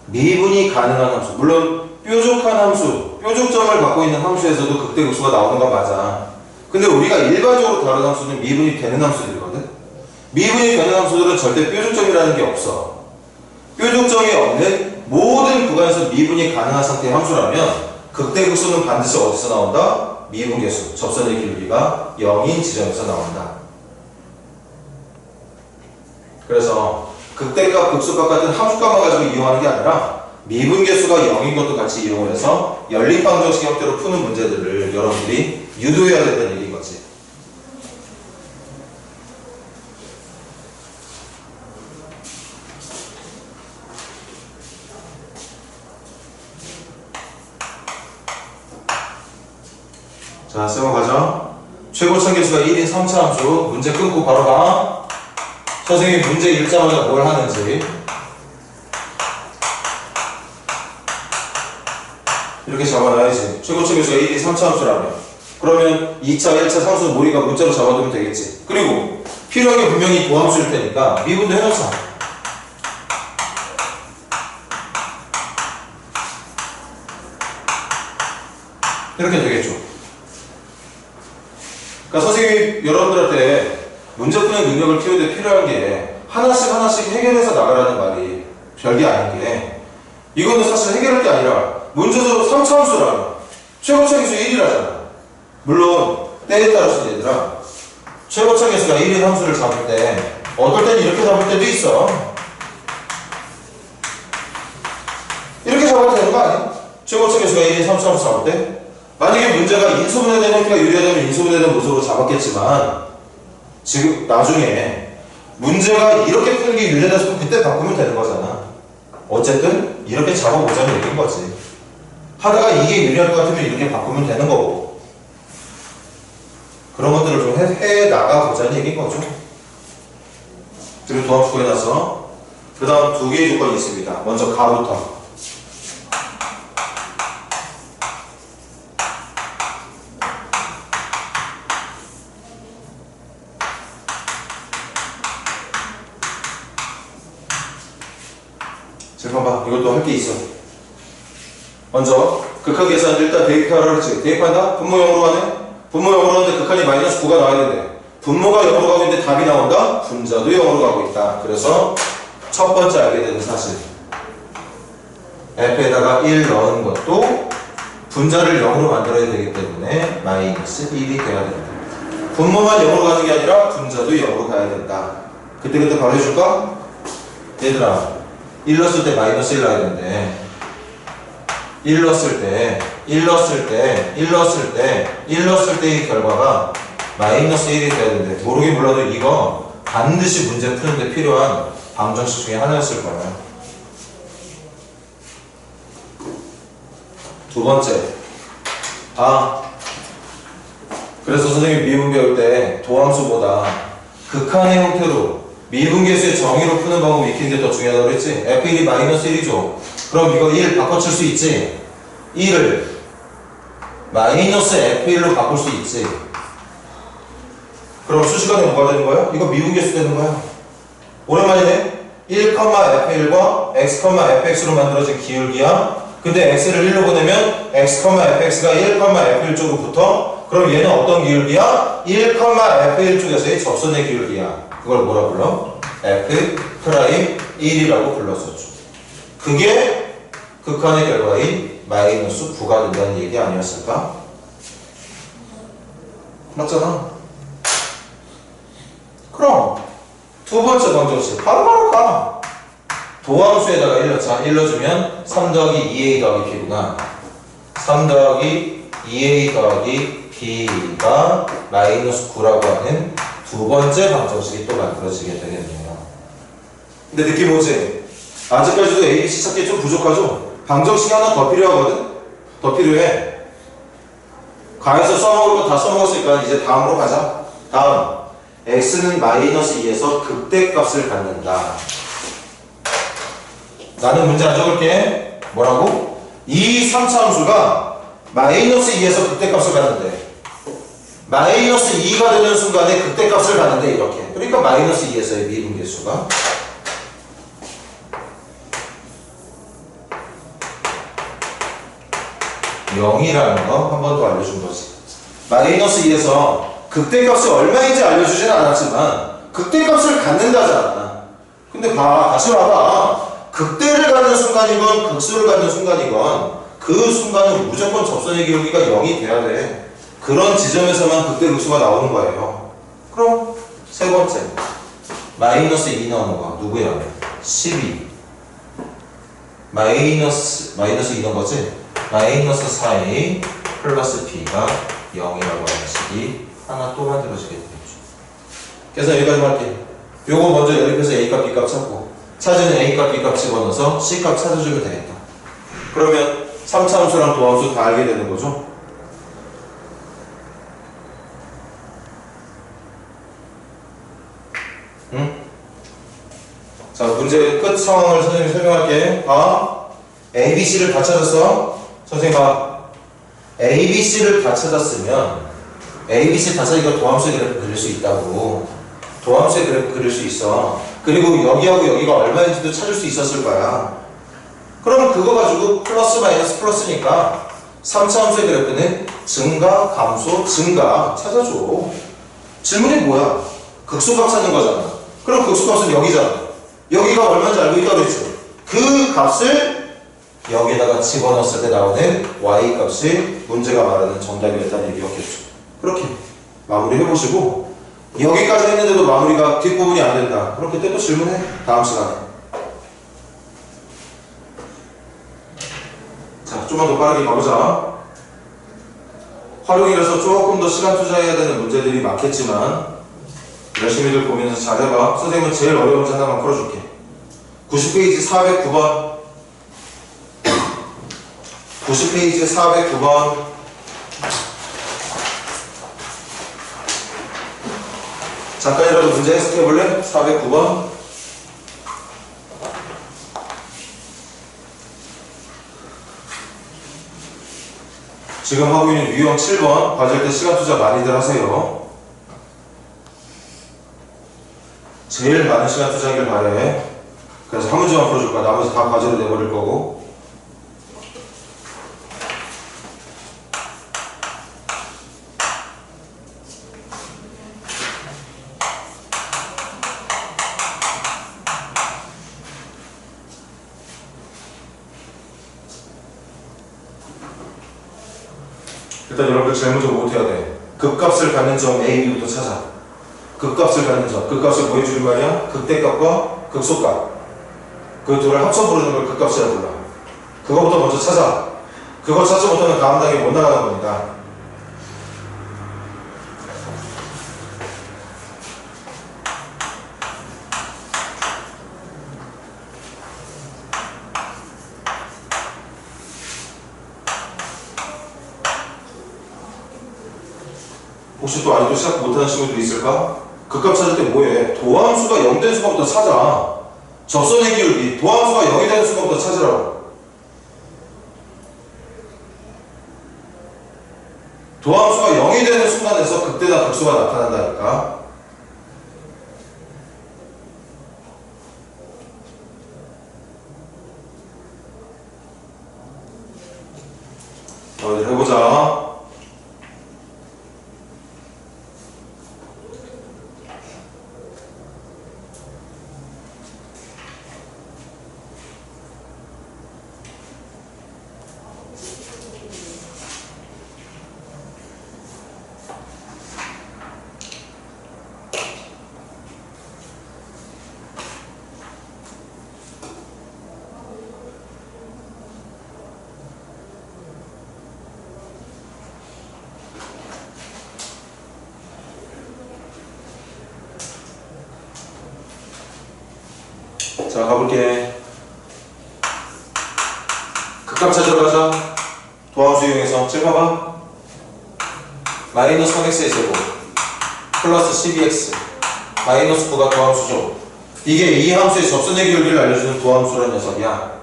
미분이 가능한 함수, 물론 뾰족한 함수, 뾰족점을 갖고 있는 함수에서도 극대, 극소가 나오는 건 맞아. 근데 우리가 일반적으로 다룬 함수는 미분이 되는 함수들이거든. 미분이 되는 함수들은 절대 뾰족점이라는 게 없어. 뾰족점이 없는 모든 구간에서 미분이 가능한 상태의 함수라면 극대, 극소는 반드시 어디서 나온다? 미분계수, 접선의 길이가 0인 지점에서 나온다. 그래서 극대값, 극소값 같은 함수값만 가지고 이용하는 게 아니라 미분계수가 0인 것도 같이 이용을 해서 연립방정식 형태로 푸는 문제들을 여러분들이 유도해야 된다는 얘기인 거지. 자, 세번 가죠. 최고점 계수가 1인 3차 함수. 문제 끊고 바로 가. 선생님이 문제 읽자마자 뭘 하는지. 이렇게 잡아놔야지. 최고점 계수가 1인 3차 함수라면. 그러면 2차, 1차 상수 모의가 문자로 잡아두면 되겠지. 그리고 필요한 게 분명히 도함수일 테니까 미분도 해놓자. 이렇게 되겠죠. 그러니까 선생님이 여러분들한테 문제 푸는 능력을 키우는데 필요한 게 하나씩 해결해서 나가라는 말이 별게 아닌 게, 이거는 사실 해결할 게 아니라 문제도 3차 함수라면 최고차 계수 1이라잖아. 물론 때에 따라서 얘들아, 최고차 계수가 1인 함수를 잡을 때 어떨 때는 이렇게 잡을 때도 있어. 이렇게 잡아도 되는 거 아니야? 최고차 계수가 1인 3차 함수 잡을 때 만약에 문제가 인수분해된 형태가 유리하다면 인수분해된 모습으로 잡았겠지만, 지금 나중에 문제가 이렇게 푸는 게 유리하다 싶으면 그때 바꾸면 되는 거잖아. 어쨌든 이렇게 잡아보자는 얘기인 거지. 하다가 이게 유리할 것 같으면 이렇게 바꾸면 되는 거고, 그런 것들을 좀 해 나가보자는 얘기인 거죠. 그리고 도함수 구해놨어. 그 다음 두 개의 조건이 있습니다. 먼저 가부터. 잠깐 봐. 이것도 할 게 있어. 먼저 극한 계산 일단 대입하라 그랬지. 대입한다? 분모 0으로 가네? 분모 0으로 가는데 극한이 마이너스 9가 나와야 된대. 분모가 0으로 가고 있는데 답이 나온다? 분자도 0으로 가고 있다. 그래서 첫 번째 알게 되는 사실. f에다가 1 넣은 것도 분자를 0으로 만들어야 되기 때문에 마이너스 1이 돼야 된다. 분모만 0으로 가는 게 아니라 분자도 0으로 가야 된다. 그때 바로 해줄까? 얘들아 1 넣었을 때 마이너스 1 나야 되는데 1 넣었을 때 이 결과가 마이너스 1이 돼야 되는데 모르긴 몰라도 이거 반드시 문제 푸는데 필요한 방정식 중에 하나였을 거야. 두 번째. 그래서 선생님이 미분 배울 때 도함수보다 극한의 형태로 미분계수의 정의로 푸는 방법이 익히는 게 더 중요하다고 그랬지? F1이 마이너스 1이죠. 그럼 이거 1 바꿔칠 수 있지? 1을 마이너스 F1로 바꿀 수 있지? 그럼 수식안에 뭐가 되는 거야? 이거 미분계수 되는 거야. 오랜만이네? 1,F1과 x,fx로 만들어진 기울기야. 근데 x를 1로 보내면 x, fx가 1,f1 쪽으로 붙어. 그럼 얘는 어떤 기울기야? 1,f1 쪽에서의 접선의 기울기야. 그걸 뭐라 불러? f'1이라고 불렀었죠. 그게 극한의 결과인 마이너스 9가 된다는 얘기 아니었을까? 맞잖아. 그럼 두 번째 방정식 바로 가. 도함수에다가 1 넣자. 1 넣어주면 3 더하기 2a 더하기 b구나. 3 더하기 2a 더하기 b가 마이너스 9라고 하는 두 번째 방정식이 또 만들어지게 되겠네요. 근데 느낌 오지? 아직까지도 A, B, C 찾기 좀 부족하죠? 방정식이 하나 더 필요하거든? 더 필요해. 가에서 써먹을 거 다 써먹었으니까 이제 다음으로 가자. 다음. x는 마이너스 2에서 극대값을 갖는다. 나는 문제 안 적을게. 뭐라고? 이 3차 함수가 마이너스 2에서 극대값을 갖는데 마이너스 2가 되는 순간에 극대값을 갖는데 이렇게. 그러니까 마이너스 2에서의 미분계수가 0이라는 거 한 번 더 알려준 거지. 마이너스 2에서 극대값이 얼마인지 알려주진 않았지만 극대값을 갖는다잖아. 근데 같이 봐봐. 극대를 갖는 순간이건 극수를 갖는 순간이건 그 순간은 무조건 접선의 기울기가 0이 돼야 돼. 그런 지점에서만 극대 극수가 나오는 거예요. 그럼 세 번째 마이너스 2 나오는 거 누구야? 12 마이너스 2 넣은 거지? 마이너스 4a 플러스 b가 0이라고 하는 식이 하나 또 만들어지게 되겠죠. 그래서 여기까지만 할게. 요거 먼저 연립해서 a값 b값 찾고 찾은 a값 b값 집어넣어서 c값 찾아주면 되겠다. 그러면 3차 함수랑 도함수 다 알게 되는 거죠. 응? 자, 문제 끝 상황을 선생님이 설명할게. 봐. A, B, C를 다 찾았어? 선생님 봐. A, B, C를 다 찾았으면 A, B, C 다 찾으니까 도함수의 그래프 그릴 수 있다고. 도함수의 그래프 그릴 수 있어. 그리고 여기하고 여기가 얼마인지도 찾을 수 있었을 거야. 그럼 그거 가지고 플러스 마이너스 플러스니까 3차 함수의 그래프는 증가, 감소, 증가 찾아줘. 질문이 뭐야? 극소값 찾는 거잖아. 그럼 극소값은 여기잖아. 여기가 얼마인지 알고 있다고 그랬죠. 그 값을 여기다가 집어넣었을 때 나오는 y값이 문제가 말하는 정답이었다는 얘기였겠죠. 그렇게 마무리 해보시고 여기까지 했는데도 마무리가 뒷부분이 안 된다. 그럼 그때 또 질문해. 다음 시간에. 자, 좀만 더 빠르게 가보자. 활용이라서 조금 더 시간 투자해야 되는 문제들이 많겠지만 열심히들 보면서 잘해봐. 선생님은 제일 어려운 문제 하나만 풀어줄게. 90페이지 409번 90페이지 409번 잠깐이라도 문제 해석해볼래? 409번 지금 하고 있는 유형 7번 과제할 때 시간 투자 많이들 하세요. 제일 많은 시간 투자하길 바래. 그래서 한 문제만 풀어줄 거야. 나머지 다 과제로 내버릴 거고. 일단 여러분들 제일 먼저 뭐부터 해야 돼? 극값을 갖는 점 A, B부터 찾아. 극값을 갖는 점. 극값을 뭐 해주는 거 아니야? 극대값과 극소값. 그 둘을 합쳐 부르는 걸 극값이라 불러. 그거부터 먼저 찾아. 그거 찾지 못하면 다음 단계 못 나가는 겁니다. 혹시 또 아직도 시작 못하는 친구들 있을까? 극값 찾을 때 뭐해? 도함수가 0 된 수가부터 찾아. 접선의 기울기, 도함수가 0이 되는 수가부터 찾으라고. 도함수가 0이 되는 순간에서 극대나 극소가 나타난다니까. 이제 해보자. 자, 가볼게. 극값 찾으러 가자. 도함수 이용해서. 책 봐봐. 마이너스 3x의 제곱 플러스 12x 마이너스 9가 도함수죠. 이게 이 함수의 접선의 기울기를 알려주는 도함수라는 녀석이야.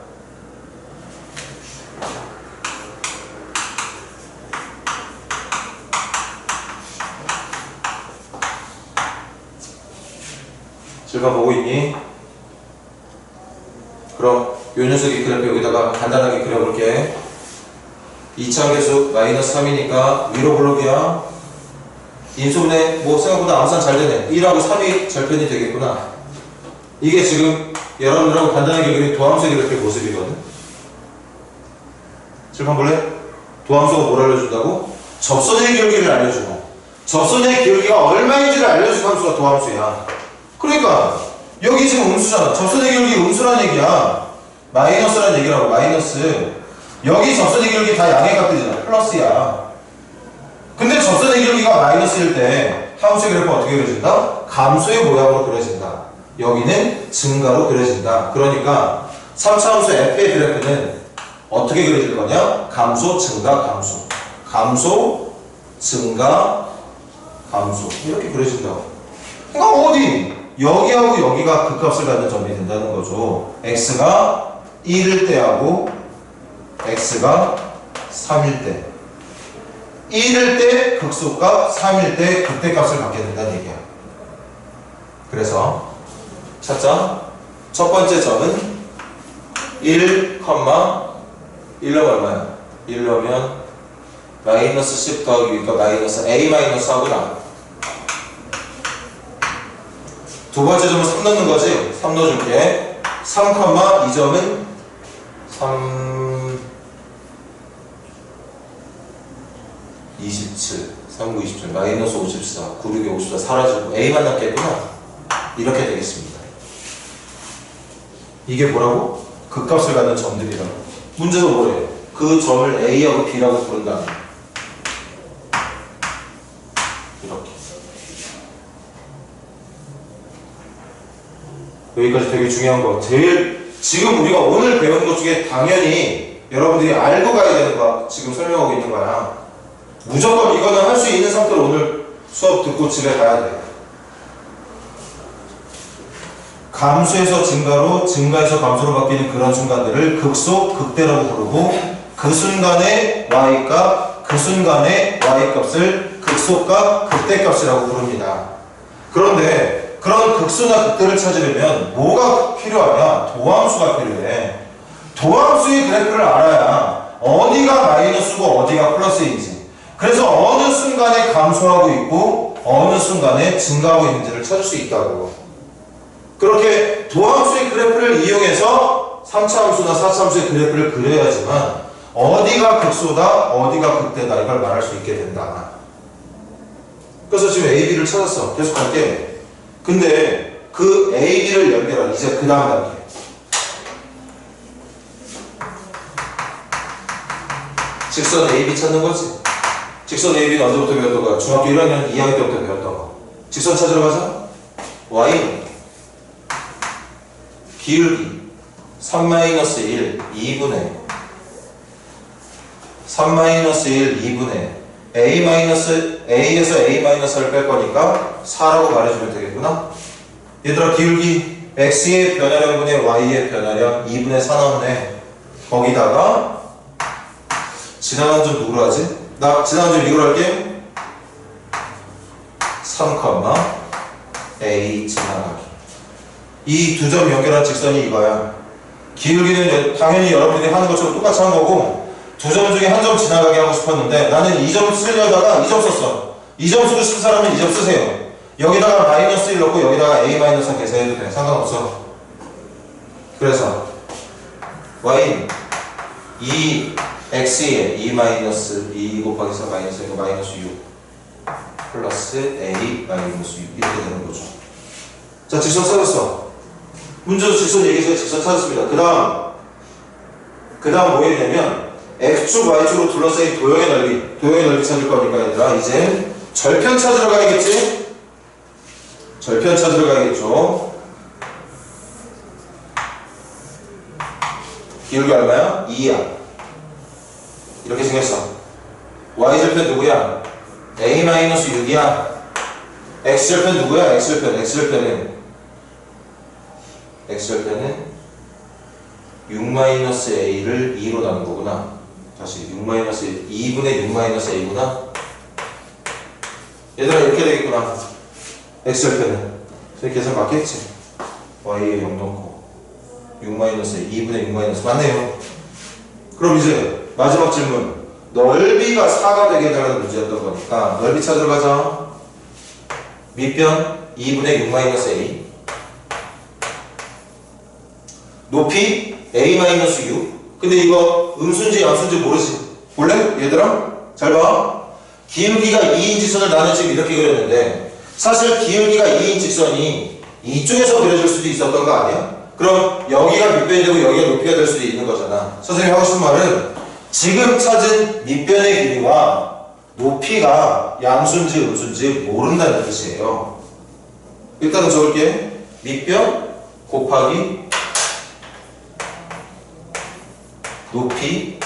질문 보고 있니? 그럼 요 녀석의 그래프 여기다가 간단하게 그려볼게. 2차계수 마이너스 3이니까 위로 블록이야. 인수분해 뭐 생각보다 암산 잘 되네. 1하고 3이 절편이 되겠구나. 이게 지금 여러분들하고 간단하게 그린 도함수의 그래프의 모습이거든. 질문 볼래? 도함수가 뭘 알려준다고? 접선의 기울기를 알려주고, 접선의 기울기가 얼마인지를 알려준 함수가 도함수야. 그러니까 여기 지금 음수잖아. 접선의 기울기 음수라는 얘기야. 마이너스라는 얘기라고. 마이너스. 여기 접선의 기울기 다 양의 값들이잖아. 플러스야. 근데 접선의 기울기가 마이너스일 때 함수의 그래프가 어떻게 그려진다? 감소의 모양으로 그려진다. 여기는 증가로 그려진다. 그러니까 3차 함수 f의 그래프는 어떻게 그려질 거냐? 감소, 증가, 감소. 감소, 증가, 감소. 이렇게 그려진다고. 그러니까 어디? 여기하고 여기가 극값을 갖는 점이 된다는 거죠. x가 1일 때하고 x가 3일 때. 1일 때 극소값, 3일 때 극대값을 갖게 된다는 얘기야. 그래서 찾자. 첫 번째 점은 1, 1로 얼마야? 1로면 마이너스 10 더하기 U니까 마이너스 A 마이너스 하구나. 두 번째 점은 3 넣는 거지? 3 넣어줄게. 3, 2점은 3, 27, 3, 9, 27, 마이너스 54, 9, 6, 54 사라지고 A만 남겠구나. 이렇게 되겠습니다. 이게 뭐라고? 극값을 갖는 점들이라고. 문제가 뭐래요? 그 점을 A하고 B라고 부른다. 이렇게. 여기까지 되게 중요한 거. 제일 지금 우리가 오늘 배운 것 중에 당연히 여러분들이 알고 가야 되는 거 지금 설명하고 있는 거야. 무조건 이거는 할 수 있는 상태로 오늘 수업 듣고 집에 가야 돼. 감소에서 증가로, 증가에서 감소로 바뀌는 그런 순간들을 극소, 극대라고 부르고, 그 순간의 y값, 그 순간의 y값을 극소값, 극대값이라고 부릅니다. 그런데 그런 극수나 극대를 찾으려면 뭐가 필요하냐? 도함수가 필요해. 도함수의 그래프를 알아야 어디가 마이너스고 어디가 플러스인지, 그래서 어느 순간에 감소하고 있고 어느 순간에 증가하고 있는지를 찾을 수 있다고. 그렇게 도함수의 그래프를 이용해서 3차 함수나 4차 함수의 그래프를 그려야지만 어디가 극소다 어디가 극대다 이걸 말할 수 있게 된다. 그래서 지금 A, B를 찾았어. 계속 갈게. 근데 그 A, B를 연결한 이제 그 다음 단계. 직선 A, B 찾는 거지. 직선 A, B는 언제부터 배웠던 거야? 중학교 1학년 2학년 때부터 배웠던 거. 직선 찾으러 가자. Y는 기울기 3-1 2분의 3-1 2분의 A에서 A-를 뺄 거니까 4라고 말해주면 되겠구나. 얘들아, 기울기 X의 변화량분의 Y의 변화량 2분의 4 나오네. 거기다가 지나간 점 누구로 하지? 나 지나간 점 이거로 할게. 3, A 지나가기. 이 두 점 연결한 직선이 이거야. 기울기는 당연히 여러분들이 하는 것처럼 똑같이 한 거고, 두 점 중에 한 점 지나가게 하고 싶었는데 나는 이 점 쓰려다가 이 점 썼어. 이 점 쓰고 싶은 사람은 이 점 쓰세요. 여기다가 -1 넣고 여기다가 A- 계산해도 돼. 상관없어. 그래서 Y는 2X에 2 곱하기 4 -6 플러스 A-6 이렇게 되는 거죠. 자, 직선 찾았어. 문제도 직선 얘기해서 직선 찾았습니다. 그 다음 뭐 했냐면 X축, Y축으로 둘러싸인 도형의 넓이 찾을 거니까 얘들아, 이제 절편 찾으러 가야겠지? 절편 찾으러 가야겠죠? 기울기 얼마야? 2야. 이렇게 생겼어. Y절편 누구야? A-6이야. X절편 누구야? X절편은 6-A를 2로 나눈 거구나. 다시 2분의 6-A구나. 얘들아, 이렇게 되겠구나. X절편은 저희 계산 맞겠지? Y에 0 넣고 6-A 2분의 6- 맞네요. 그럼 이제 마지막 질문, 넓이가 4가 되게 해달라는 문제였던 거니까 넓이 찾으러 가자. 밑변 2분의 6-A, 높이 A-6. 근데 이거 음수인지 양수인지 모르지? 볼래? 얘들아? 잘 봐. 기울기가 2인 직선을 나는 지금 이렇게 그렸는데 사실 기울기가 2인 직선이 이쪽에서 그려질 수도 있었던 거 아니야? 그럼 여기가 밑변이 되고 여기가 높이가 될 수도 있는 거잖아. 선생님이 하고 싶은 말은 지금 찾은 밑변의 길이와 높이가 양수인지 음수인지 모른다는 뜻이에요. 일단은 적을게. 밑변 곱하기 높이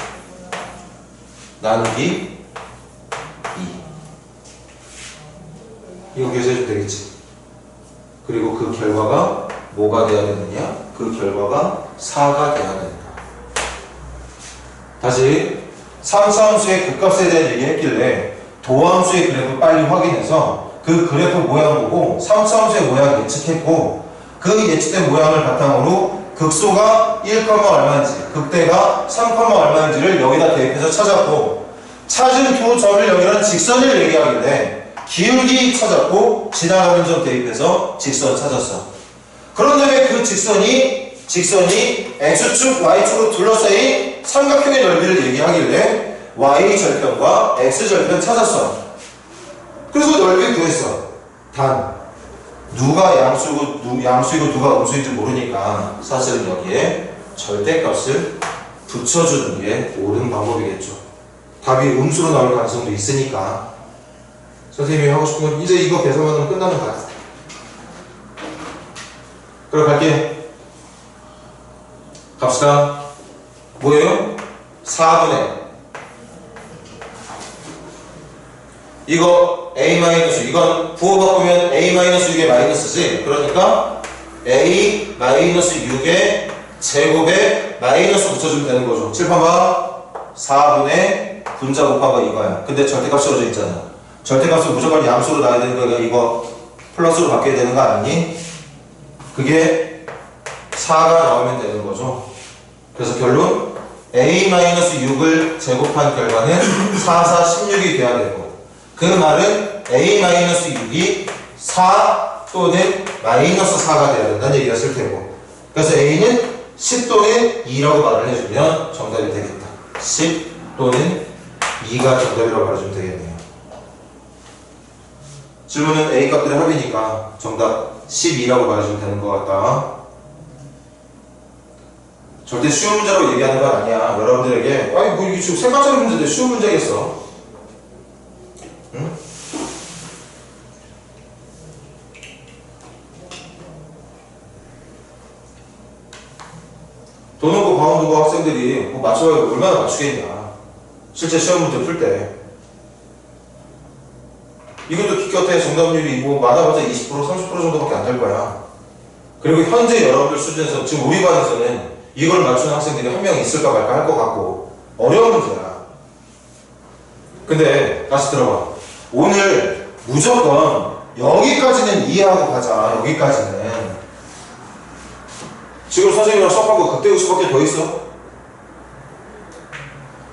나누기 2. 이거 계산해주면 되겠지. 그리고 그 결과가 뭐가 돼야 되느냐? 그 결과가 4가 돼야 된다. 다시 3차 함수의 극값에 대한 얘기 했길래 도함수의 그래프 빨리 확인해서 그 그래프 모양 보고 3차 함수의 모양 예측했고, 그 예측된 모양을 바탕으로 극소가 1, 얼마인지, 극대가 3, 얼마인지를 여기다 대입해서 찾았고, 찾은 두 점을 연결한 직선을 얘기하길래 기울기 찾았고 지나가는 점 대입해서 직선 찾았어. 그런데 왜 그 직선이 X축, Y축으로 둘러싸인 삼각형의 넓이를 얘기하길래 Y절편과 X절편 찾았어. 그래서 넓이 구했어. 단 누가 양수이고 누가 음수인지 모르니까 사실은 여기에 절대값을 붙여주는 게 옳은 방법이겠죠. 답이 음수로 나올 가능성도 있으니까. 선생님이 하고 싶은 건 이제 이거 계산만 하면 끝나는 거야. 그럼 갈게. 갑시다. 뭐예요? 4분의 이거 A-, 이건 부호 바꾸면 A-6의 마이너스지. 그러니까 A-6의 제곱에 마이너스 붙여주면 되는 거죠. 칠판 봐. 4분의 분자 곱한 거 이거야. 근데 절대값 쓰러져 있잖아. 절대값은 무조건 양수로 나야 되는 거니까 이거 플러스로 바뀌어야 되는 거 아니니? 그게 4가 나오면 되는 거죠. 그래서 결론 a-6을 제곱한 결과는 4, 4, 16이 돼야 되고, 그 말은 a-6이 4 또는 마이너스 4가 돼야 된다는 얘기가 쓸 테고, 그래서 a는 10 또는 2라고 말을 해주면 정답이 되겠다. 10 또는 2가 정답이라고 말해주면 되겠네요. 질문은 a 값들의 합이니까 정답 12라고 말해주면 되는 것 같다. 절대 쉬운 문제라고 얘기하는 건 아니야. 여러분들에게 아니 뭐 이게 지금 생각하는 문제인데 쉬운 문제겠어. 응? 돈 없고 방 없고 학생들이 뭐 맞춰야 얼마나 맞추겠냐. 실제 시험 문제 풀 때. 이것도 기껏해 정답률이 뭐 많아봤자 20% 30% 정도밖에 안 될 거야. 그리고 현재 여러분들 수준에서 지금 우리 반에서는 이걸 맞추는 학생들이 한 명 있을까 말까 할 것 같고 어려운 문제야. 근데 다시 들어봐. 오늘 무조건 여기까지는 이해하고 가자. 여기까지는. 지금 선생님이랑 수업한 거 극대 수밖에 더 있어?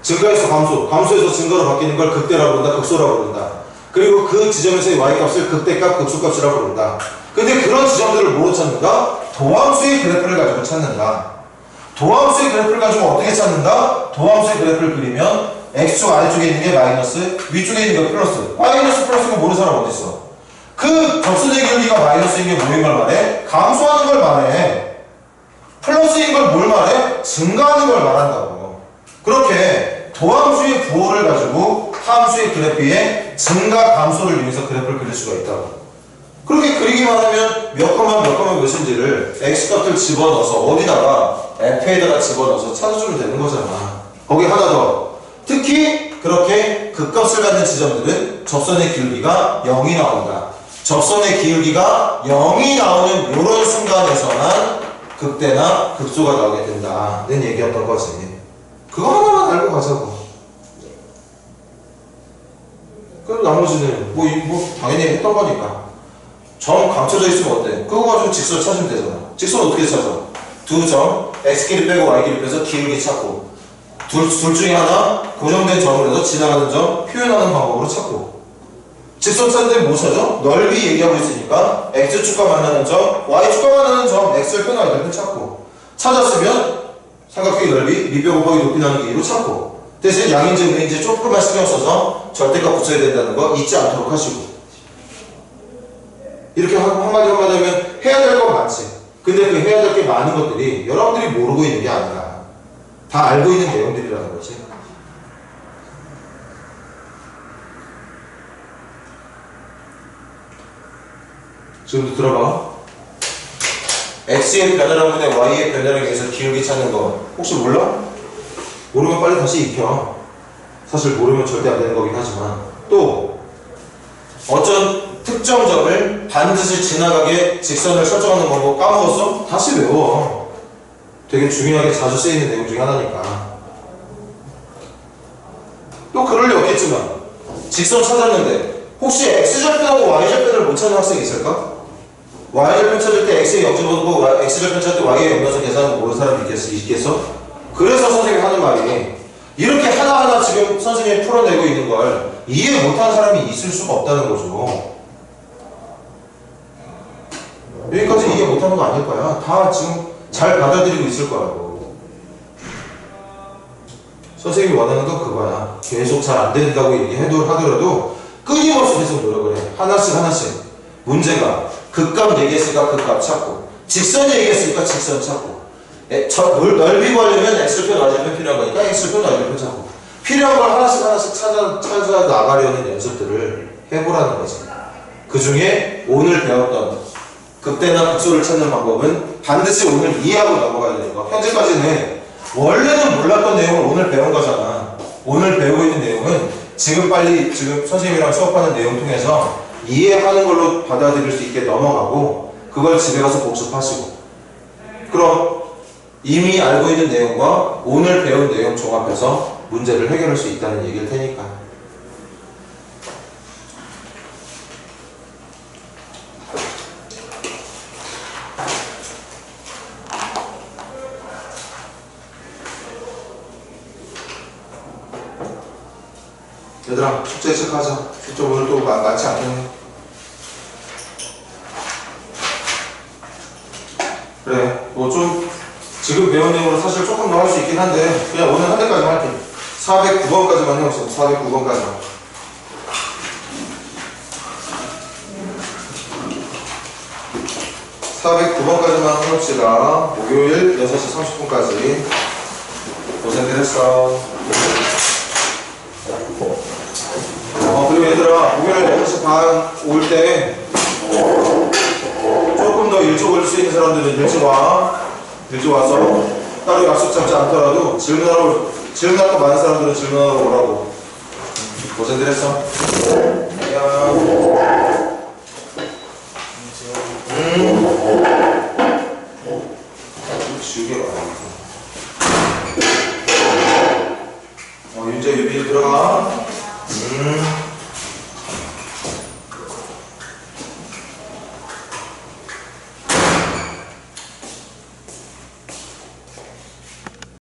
증가에서 감소, 감소에서 증가로 바뀌는 걸 극대라고 부른다, 극소라고 부른다. 그리고 그 지점에서의 y값을 극대값, 극소값이라고 부른다. 근데 그런 지점들을 뭐로 찾는가? 도함수의 그래프를 가지고 찾는다. 도함수의 그래프를 가지고 어떻게 찾는다? 도함수의 그래프를 그리면 x축 아래쪽에 있는 게 마이너스, 위쪽에 있는 게 플러스. 마이너스 플러스가 모르는 사람 어디 있어? 그 접선의 기울기가 마이너스인 게 뭐인 걸 말해? 감소하는 걸 말해. 플러스인 걸 뭘 말해? 증가하는 걸 말한다고. 그렇게 도함수의 부호를 가지고 함수의 그래프의 증가, 감소를 이용해서 그래프를 그릴 수가 있다고. 그렇게 그리기만 하면 몇 컴마 몇인지를 x값을 집어넣어서 어디다가 f에다가 집어넣어서 찾아주면 되는 거잖아. 거기 하나 더. 특히 그렇게 극값을 갖는 지점들은 접선의 기울기가 0이 나온다. 접선의 기울기가 0이 나오는 이런 순간에서만 극대나 극소가 나오게 된다는 얘기였던 거지. 그거 하나만 알고 가자고. 그럼 나머지는 뭐 당연히 했던 거니까. 점 감춰져 있으면 어때? 그거 가지고 직선 찾으면 되잖아. 직선 어떻게 찾아? 두 점, x끼리 빼고 y끼리 빼서 기울기 찾고, 둘 중에 하나 고정된 점을 해서 지나가는 점 표현하는 방법으로 찾고. 직선 찾는데 뭐 찾아? 넓이 얘기하고 있으니까 x축과 만나는 점, y축과 만나는 점, x를 표현하게 되면 찾고. 찾았으면 삼각형의 넓이, 밑변 곱하기 높이 나누기 2로 찾고. 대신 양인지 음인지 조금만 신경 써서 절대값 붙여야 된다는 거 잊지 않도록 하시고. 이렇게 한마디 하면 해야 될 건 많지. 근데 그 해야 될 게 많은 것들이 여러분들이 모르고 있는 게 아니라 다 알고 있는 내용들이라는 거지. 지금도 들어봐. x의 변화량분의 y의 변화량에 의해서 기울기 찾는 거 혹시 몰라? 모르면 빨리 다시 익혀. 사실 모르면 절대 안 되는 거긴 하지만. 또 어쩐 특정 점을 반드시 지나가게 직선을 설정하는 방법 까먹었어? 다시 외워. 되게 중요하게 자주 쓰이는 내용 중에 하나니까. 또 그럴 리 없겠지만 직선 찾았는데 혹시 x절편하고 y절편을 못 찾는 학생이 있을까? y절편 찾을 때 x의 0.5고 x절편 찾을 때 y의 0.5 계산하고 모르는 사람이 있겠어? 그래서 선생님이 하는 말이 이렇게 하나하나 지금 선생님이 풀어내고 있는 걸 이해 못하는 사람이 있을 수가 없다는 거죠. 여기까지 이해 못하는 거 아닐 거야. 다 지금 잘 받아들이고 있을 거라고. 선생님이 원하는 건 그거야. 계속 잘 안 된다고 하더라도 끊임없이 계속 노력을 해. 하나씩. 문제가 극값 얘기했으니까 극값 찾고, 직선 얘기했으니까 직선 찾고, 넓이 구하려면 x표, y표 필요한 거니까 x표, y표 찾고, 필요한 걸 하나씩 찾아 나가려는 연습들을 해보라는 거지. 그 중에 오늘 배웠던 극대나 극소를 찾는 방법은 반드시 오늘 이해하고 넘어가야 되는 거. 현재까지는 원래는 몰랐던 내용을 오늘 배운 거잖아. 오늘 배우고 있는 내용은 지금 선생님이랑 수업하는 내용 통해서 이해하는 걸로 받아들일 수 있게 넘어가고 그걸 집에 가서 복습하시고, 그럼 이미 알고 있는 내용과 오늘 배운 내용 종합해서 문제를 해결할 수 있다는 얘기일 테니까. 얘들아, 숙제 체크하자. 숙제 오늘 또 많지 않겠네. 그래, 뭐 좀 지금 배운 내용으로 사실 조금 더 할 수 있긴 한데 그냥 오늘 한 대까지만 할게. 409번까지만 해봅시다. 409번까지만. 409번까지만 해봅시다. 목요일 6시 30분까지. 고생들 했어. 그리고 얘들아, 목요일 6시 반 올 때 조금 더 일찍 올 수 있는 사람들은 일찍 와. 일찍 와서 따로 약속 잡지 않더라도 질문할 거 많은 사람들은 질문하러 오라고. 고생들 했어. 안녕. 지우개 봐. 윤재 유빈이 들어가.